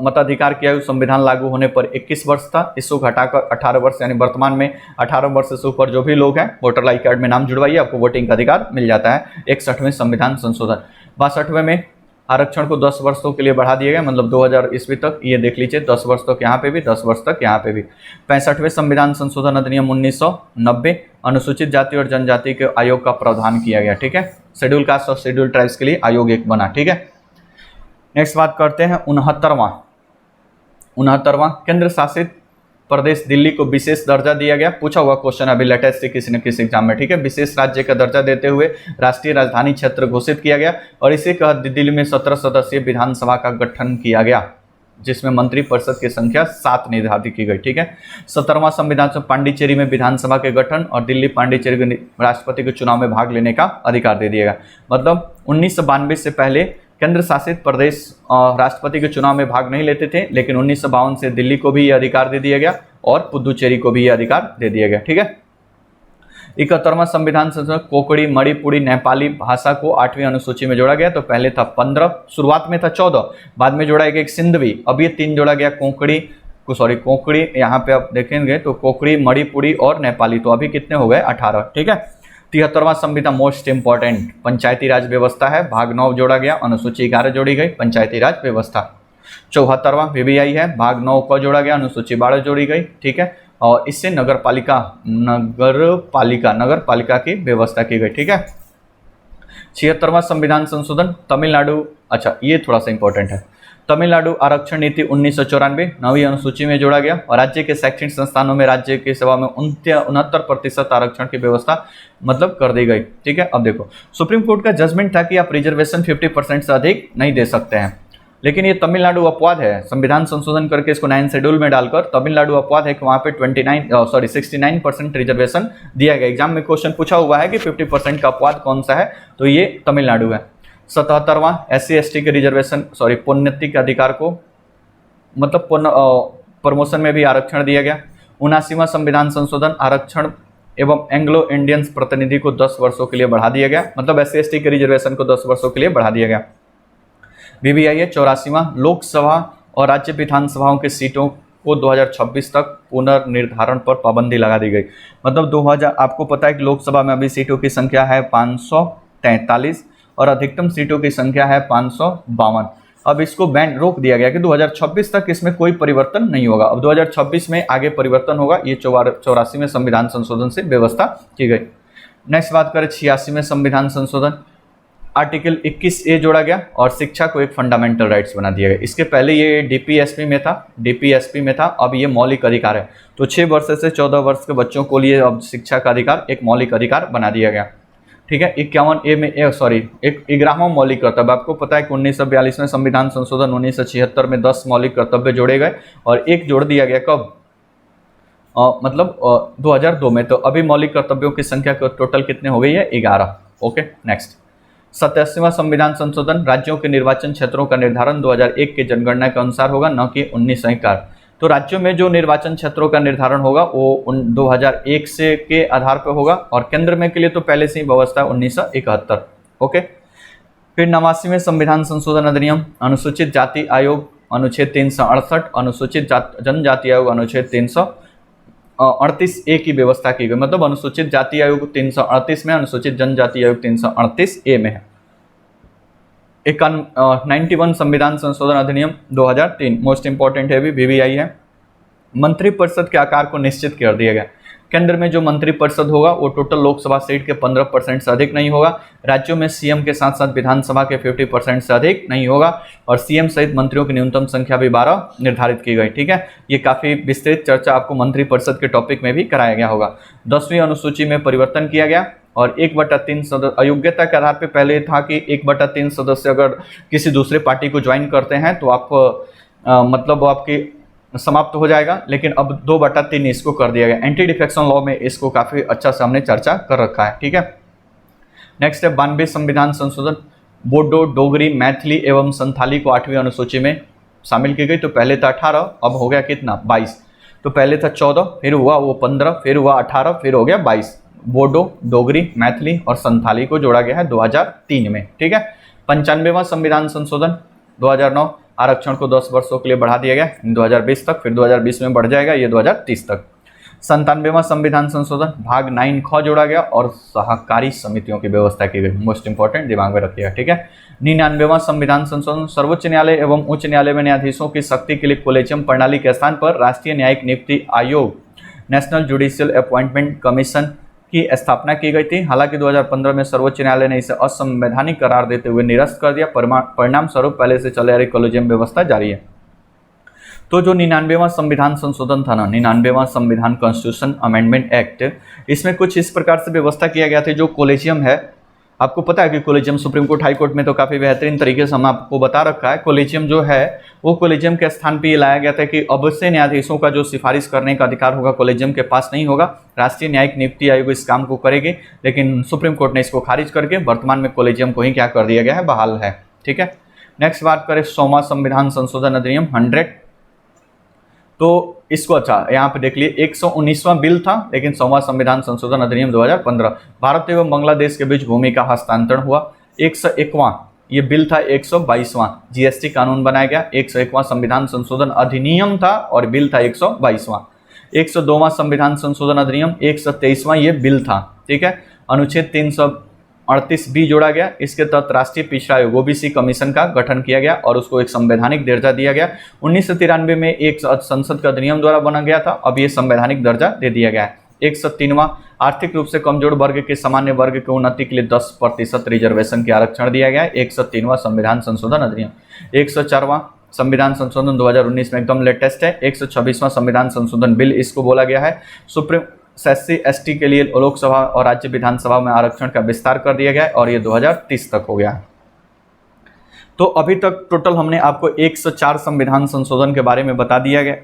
मताधिकार की आयु संविधान लागू होने पर 21 वर्ष था, इसको घटाकर 18 वर्ष, यानी वर्तमान में 18 वर्ष से ऊपर जो भी लोग हैं वोटर आई कार्ड में नाम जुड़वाइए, आपको वोटिंग का अधिकार मिल जाता है। 61वें संविधान संशोधन। 62वें में आरक्षण को 10 वर्षों के लिए बढ़ा दिया गया, मतलब 2000 ईस्वी तक, ये देख लीजिए 10 वर्ष तक यहाँ पे भी, 10 वर्ष तक यहाँ पे भी। 65वें संविधान संशोधन अधिनियम 1990, अनुसूचित जाति और जनजाति के आयोग का प्रावधान किया गया। ठीक है, शेड्यूल कास्ट और शेड्यूल ट्राइब्स के लिए आयोग एक बना। ठीक है, नेक्स्ट बात करते हैं 69वां केंद्र शासित प्रदेश दिल्ली को विशेष दर्जा दिया गया। पूछा हुआ क्वेश्चन अभी लेटेस्ट किसी न किसी एग्जाम में। ठीक है, विशेष राज्य का दर्जा देते हुए राष्ट्रीय राजधानी क्षेत्र घोषित किया गया और इसी के तहत दिल्ली में 17 सदस्यीय विधानसभा का गठन किया गया, जिसमें मंत्रिपरिषद की संख्या 7 निर्धारित की गई। ठीक है, 17वां संविधान पांडिचेरी में विधानसभा के गठन और दिल्ली पांडिचेरी के राष्ट्रपति के चुनाव में भाग लेने का अधिकार दे दिया गया। मतलब 1992 से पहले केंद्र शासित प्रदेश राष्ट्रपति के चुनाव में भाग नहीं लेते थे, लेकिन 1952 से दिल्ली को भी यह अधिकार दे दिया गया और पुदुचेरी को भी यह अधिकार दे दिया गया। ठीक है, 71वां संविधान संशोधन, कोंकणी, मणिपुरी, नेपाली भाषा को 8वीं अनुसूची में जोड़ा गया। तो पहले था 15, शुरुआत में था 14, बाद में जोड़ा गया एक सिंधवी, अब ये 3 जोड़ा गया, कोंकणी, यहाँ पे आप देखेंगे तो कोंकणी, मणिपुरी और नेपाली, तो अभी कितने हो गए 18। ठीक है, 73वां संविधान मोस्ट इंपॉर्टेंट, पंचायती राज व्यवस्था है, भाग 9 जोड़ा गया, अनुसूची 11 जोड़ी गई, पंचायती राज व्यवस्था। 74वां वीवीआई है, भाग 9 को जोड़ा गया, अनुसूची 12 जोड़ी गई। ठीक है, और इससे नगर पालिका की व्यवस्था की गई। ठीक है, 76वां संविधान संशोधन, तमिलनाडु, अच्छा ये थोड़ा सा इंपॉर्टेंट है, तमिलनाडु आरक्षण नीति 1994 9वीं अनुसूची में जोड़ा गया और राज्य के शैक्षणिक संस्थानों में राज्य की सेवा में 69% आरक्षण की व्यवस्था मतलब कर दी गई। ठीक है, अब देखो सुप्रीम कोर्ट का जजमेंट था कि आप रिजर्वेशन 50% से अधिक नहीं दे सकते हैं, लेकिन ये तमिलनाडु अपवाद है, संविधान संशोधन करके इसको 9 शेड्यूल में डालकर तमिलनाडु अपवाद है कि वहाँ पे 69% रिजर्वेशन दिया गया। एग्जाम में क्वेश्चन पूछा हुआ है कि 50% का अपवाद कौन सा है, तो ये तमिलनाडु है। 77वां SC/ST के रिजर्वेशन प्रोन्नति के अधिकार को मतलब प्रमोशन में भी आरक्षण दिया गया। 79वां संविधान संशोधन, आरक्षण एवं एंग्लो इंडियंस प्रतिनिधि को 10 वर्षों के लिए बढ़ा दिया गया, मतलब SC/ST के रिजर्वेशन को 10 वर्षों के लिए बढ़ा दिया गया। वीवीआई है 84वां, लोकसभा और राज्य विधानसभाओं की सीटों को 2026 तक पुनर्निर्धारण पर पाबंदी लगा दी गई। मतलब 2000, आपको पता है कि लोकसभा में अभी सीटों की संख्या है 543 और अधिकतम सीटों की संख्या है 552। अब इसको बैन रोक दिया गया कि 2026 तक इसमें कोई परिवर्तन नहीं होगा। अब 2026 में आगे परिवर्तन होगा, ये 84वें संविधान संशोधन से व्यवस्था की गई। नेक्स्ट बात करें 86वें संविधान संशोधन, आर्टिकल 21A जोड़ा गया और शिक्षा को एक फंडामेंटल राइट्स बना दिया गया। इसके पहले ये डीपीएसपी में था, अब ये मौलिक अधिकार है। तो 6 वर्ष से 14 वर्ष के बच्चों को लिए अब शिक्षा का अधिकार एक मौलिक अधिकार बना दिया गया। ठीक है, 51A में एक 11वां मौलिक कर्तव्य, आपको पता है कि 1942 में संविधान संशोधन 1976 में 10 मौलिक कर्तव्य जोड़े गए और एक जोड़ दिया गया कब, 2002 में। तो अभी मौलिक कर्तव्यों की संख्या टोटल कितने हो गई है, 11। ओके, नेक्स्ट 87वां संविधान संशोधन, राज्यों के निर्वाचन क्षेत्रों का निर्धारण 2001 के जनगणना के अनुसार होगा, न कि 1971। तो राज्यों में जो निर्वाचन क्षेत्रों का निर्धारण होगा वो 2001 से के आधार पर होगा और केंद्र में के लिए तो पहले से ही व्यवस्था है 1971। ओके, फिर 89वें संविधान संशोधन अधिनियम, अनुसूचित जाति आयोग अनुच्छेद 368, अनुसूचित जनजाति आयोग अनुच्छेद 338A की व्यवस्था की गई। मतलब अनुसूचित जाति आयोग 338 में, अनुसूचित जनजाति आयोग 338A में है। 91 संविधान संशोधन अधिनियम 2003 मोस्ट इंपॉर्टेंट है, भी VVI है। मंत्रिपरिषद के आकार को निश्चित कर दिया गया। केंद्र में जो मंत्रिपरिषद होगा वो टोटल लोकसभा सीट के 15% से अधिक नहीं होगा। राज्यों में सीएम के साथ साथ विधानसभा के 50% से अधिक नहीं होगा और सीएम सहित मंत्रियों की न्यूनतम संख्या भी 12 निर्धारित की गई। ठीक है, ये काफी विस्तृत चर्चा आपको मंत्रिपरिषद के टॉपिक में भी कराया गया होगा। 10वीं अनुसूची में परिवर्तन किया गया और 1/3 सदस्य, अयोग्यता के आधार पर पहले था कि 1/3 सदस्य अगर किसी दूसरे पार्टी को ज्वाइन करते हैं तो आप मतलब आपकी समाप्त हो जाएगा, लेकिन अब 2/3 इसको कर दिया गया। एंटी डिफेक्शन लॉ में इसको काफी अच्छा से हमने चर्चा कर रखा है। ठीक है, नेक्स्ट है 92 संविधान संशोधन। बोडो, डोगरी, मैथिली एवं संथाली को 8वीं अनुसूची में शामिल की गई। तो पहले था 18, अब हो गया कितना 22। तो पहले था 14, फिर हुआ वो 15, फिर हुआ 18, फिर हो गया 22। बोडो, डोगरी, मैथिली और संथाली को जोड़ा गया है 2003 में। ठीक है, 95वां संविधान संशोधन 2009, आरक्षण को 10 वर्षों के लिए बढ़ा दिया गया 2020 तक, फिर 2020 में बढ़ जाएगा ये 2030 तक। 97वां संविधान संशोधन, भाग 9 ख जोड़ा गया और सहकारी समितियों की व्यवस्था की गई। मोस्ट इंपॉर्टेंट, दिमाग में रखिएगा। ठीक है, 99वां संविधान संशोधन, सर्वोच्च न्यायालय एवं उच्च न्यायालय में न्यायाधीशों की शक्ति के लिए कोलेजियम प्रणाली के स्थान पर राष्ट्रीय न्यायिक नियुक्ति आयोग, नेशनल जुडिशियल अपॉइंटमेंट कमीशन की स्थापना की गई थी। हालांकि 2015 में सर्वोच्च न्यायालय ने इसे असंवैधानिक करार देते हुए निरस्त कर दिया। परिणाम स्वरूप पहले से चले आ रही कोलेजियम व्यवस्था जारी है। तो जो 99वां संविधान संशोधन था ना, 99वां संविधान कॉन्स्टिट्यूशन अमेंडमेंट एक्ट, इसमें कुछ इस प्रकार से व्यवस्था किया गया था। जो कोलेजियम है, आपको पता है कि collegium supreme court, high court में तो काफ़ी बेहतरीन तरीके से हम आपको बता रखा है। कोलेजियम जो है वो कोलेजियम के स्थान पे ये लाया गया था कि अब से न्यायाधीशों का जो सिफारिश करने का अधिकार होगा कोलेजियम के पास नहीं होगा। राष्ट्रीय न्यायिक नियुक्ति आयोग इस काम को करेगी, लेकिन सुप्रीम कोर्ट ने इसको खारिज करके वर्तमान में कोलेजियम को ही क्या कर दिया गया है, बहाल है। ठीक है, नेक्स्ट बात करें 100वां संविधान संशोधन अधिनियम 100। तो इसको अच्छा यहाँ पे देख लिए, 119वां बिल था, लेकिन 100वां संविधान संशोधन अधिनियम 2015। भारत एवं बांग्लादेश के बीच भूमि का हस्तांतरण हुआ। 101वां ये बिल था। 122वां जीएसटी कानून बनाया गया। 101वां संविधान संशोधन अधिनियम था और बिल था 122वां। 102वां संविधान संशोधन अधिनियम, 123वां ये बिल था। ठीक है, अनुच्छेद 338 भी जोड़ा गया। इसके तहत राष्ट्रीय पिछड़ा आयोग ओबीसी कमीशन का गठन किया गया और उसको एक संवैधानिक दर्जा दिया गया। 1993 में एक संसद का अधिनियम द्वारा बना गया था, अब ये संवैधानिक दर्जा दे दिया गया है। 103वां आर्थिक रूप से कमजोर वर्ग के सामान्य वर्ग की उन्नति के लिए 10% रिजर्वेशन के आरक्षण दिया गया है। 103वां संविधान संशोधन अधिनियम। 104वां संविधान संशोधन 2019 में एकदम लेटेस्ट है। 126वां संविधान संशोधन बिल इसको बोला गया है। सुप्रीम SC/ST के लिए लोकसभा और राज्य विधानसभा में आरक्षण का विस्तार कर दिया गया है और ये 2030 तक हो गया है। तो अभी तक टोटल हमने आपको 104 संविधान संशोधन के बारे में बता दिया गया।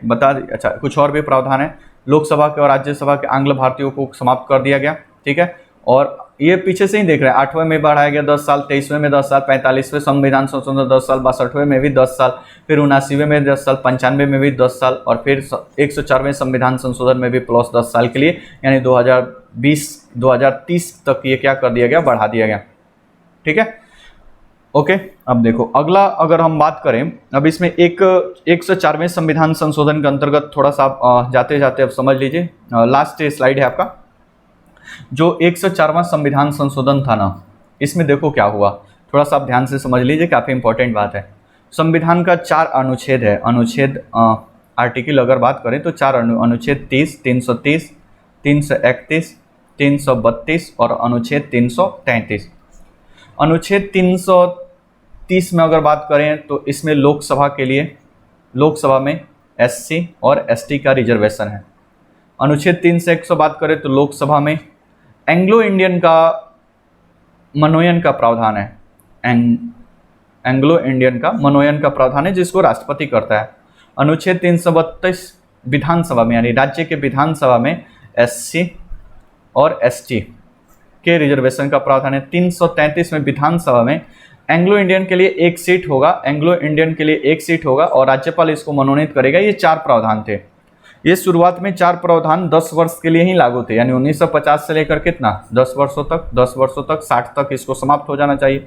अच्छा, कुछ और भी प्रावधान है। लोकसभा के और राज्यसभा के आंग्ल भारतीयों को समाप्त कर दिया गया। ठीक है, और ये पीछे से ही देख रहे हैं, 8वें में बढ़ाया गया 10 साल, 23वें में 10 साल, 45वें संविधान संशोधन 10 साल, 62वें में भी 10 साल, फिर 79वें में 10 साल, 95वें में भी 10 साल और फिर 104वें संविधान संशोधन में भी प्लस 10 साल के लिए, यानी 2020-2030 तक ये क्या कर दिया गया, बढ़ा दिया गया। ठीक है, ओके। अब देखो अगला, अगर हम बात करें अब इसमें 104वें संविधान संशोधन के अंतर्गत थोड़ा सा आप जाते जाते अब समझ लीजिए, लास्ट स्लाइड है आपका। जो 104वां संविधान संशोधन था ना, इसमें देखो क्या हुआ, थोड़ा सा आप ध्यान से समझ लीजिए, काफ़ी इंपॉर्टेंट बात है। संविधान का 4 अनुच्छेद है। अनुच्छेद आर्टिकल अगर बात करें तो 4 अनुच्छेद 30, 330, 331, 332 और अनुच्छेद 333। अनुच्छेद 330 में अगर बात करें तो इसमें लोकसभा के लिए, लोकसभा में SC और ST का रिजर्वेशन है। अनुच्छेद 301 से बात करें तो लोकसभा में एंग्लो इंडियन का मनोनयन का प्रावधान है। एंग्लो इंडियन का मनोनयन का प्रावधान है जिसको राष्ट्रपति करता है। अनुच्छेद 332 विधानसभा में, यानी राज्य के विधानसभा में SC और ST के रिजर्वेशन का प्रावधान है। 333 में विधानसभा में एंग्लो इंडियन के लिए 1 सीट होगा, एंग्लो इंडियन के लिए 1 सीट होगा और राज्यपाल इसको मनोनीत करेगा। ये 4 प्रावधान थे। ये शुरुआत में 4 प्रावधान 10 वर्ष के लिए ही लागू थे, यानी 1950 से लेकर कितना 10 वर्षों तक 60 तक इसको समाप्त हो जाना चाहिए।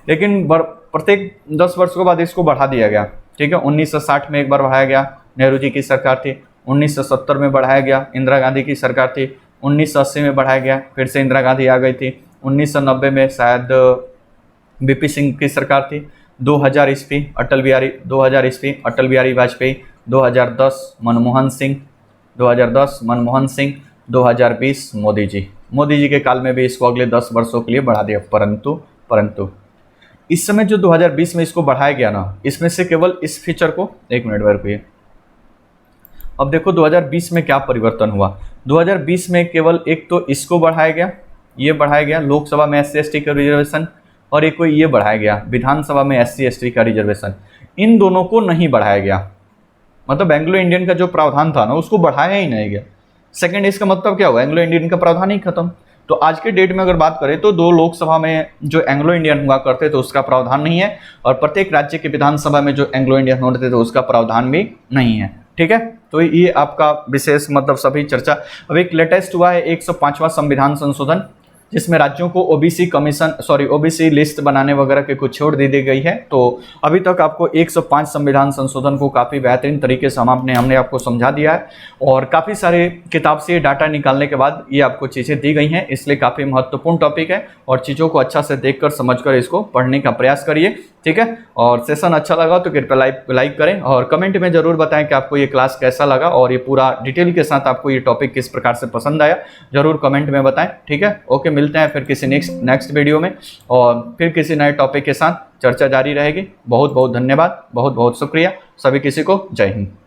लेकिन प्रत्येक 10 वर्ष के बाद इसको बढ़ा दिया गया। ठीक है, 1960 में एक बार बढ़ाया गया, नेहरू जी की सरकार थी। 1970 में बढ़ाया गया, इंदिरा गांधी की सरकार थी। 1980 में बढ़ाया गया, फिर से इंदिरा गांधी आ गई थी। 1990 में शायद बीपी सिंह की सरकार थी। 2000 ईस्वी अटल बिहारी वाजपेयी, 2010 मनमोहन सिंह, 2020 मोदी जी के काल में भी इसको अगले 10 वर्षों के लिए बढ़ा दिया। परंतु इस समय जो 2020 में इसको बढ़ाया गया ना, इसमें से केवल इस फीचर को, एक मिनट में रुकिए, अब देखो 2020 में क्या परिवर्तन हुआ। 2020 में केवल एक तो इसको बढ़ाया गया, ये बढ़ाया गया लोकसभा में SC ST का रिजर्वेशन, और एक कोई ये बढ़ाया गया विधानसभा में SC ST का रिजर्वेशन। इन दोनों को नहीं बढ़ाया गया, मतलब एंग्लो इंडियन का जो प्रावधान था ना उसको बढ़ाया ही नहीं गया। सेकंड, इसका मतलब क्या हुआ, एंग्लो इंडियन का प्रावधान ही खत्म। तो आज के डेट में अगर बात करें तो 2 लोकसभा में जो एंग्लो इंडियन हुआ करते तो उसका प्रावधान नहीं है, और प्रत्येक राज्य के विधानसभा में जो एंग्लो इंडियन होते थे तो उसका प्रावधान भी नहीं है। ठीक है, तो ये आपका विशेष मतलब सभी चर्चा। अब एक लेटेस्ट हुआ है 105वां संविधान संशोधन, जिसमें राज्यों को ओबीसी लिस्ट बनाने वगैरह के कुछ छूट दे दी गई है। तो अभी तक आपको 105 संविधान संशोधन को काफ़ी बेहतरीन तरीके से हमने आपको समझा दिया है, और काफ़ी सारे किताब से डाटा निकालने के बाद ये आपको चीज़ें दी गई हैं, इसलिए काफ़ी महत्वपूर्ण टॉपिक है, और चीज़ों को अच्छा से देखकर समझकर इसको पढ़ने का प्रयास करिए। ठीक है, और सेशन अच्छा लगा तो कृपया लाइक करें, और कमेंट में ज़रूर बताएं कि आपको ये क्लास कैसा लगा, और ये पूरा डिटेल के साथ आपको ये टॉपिक किस प्रकार से पसंद आया, ज़रूर कमेंट में बताएं। ठीक है, ओके, मिलते हैं फिर किसी नेक्स्ट वीडियो में, और फिर किसी नए टॉपिक के साथ चर्चा जारी रहेगी। बहुत बहुत धन्यवाद, बहुत बहुत शुक्रिया सभी किसी को। जय हिंद।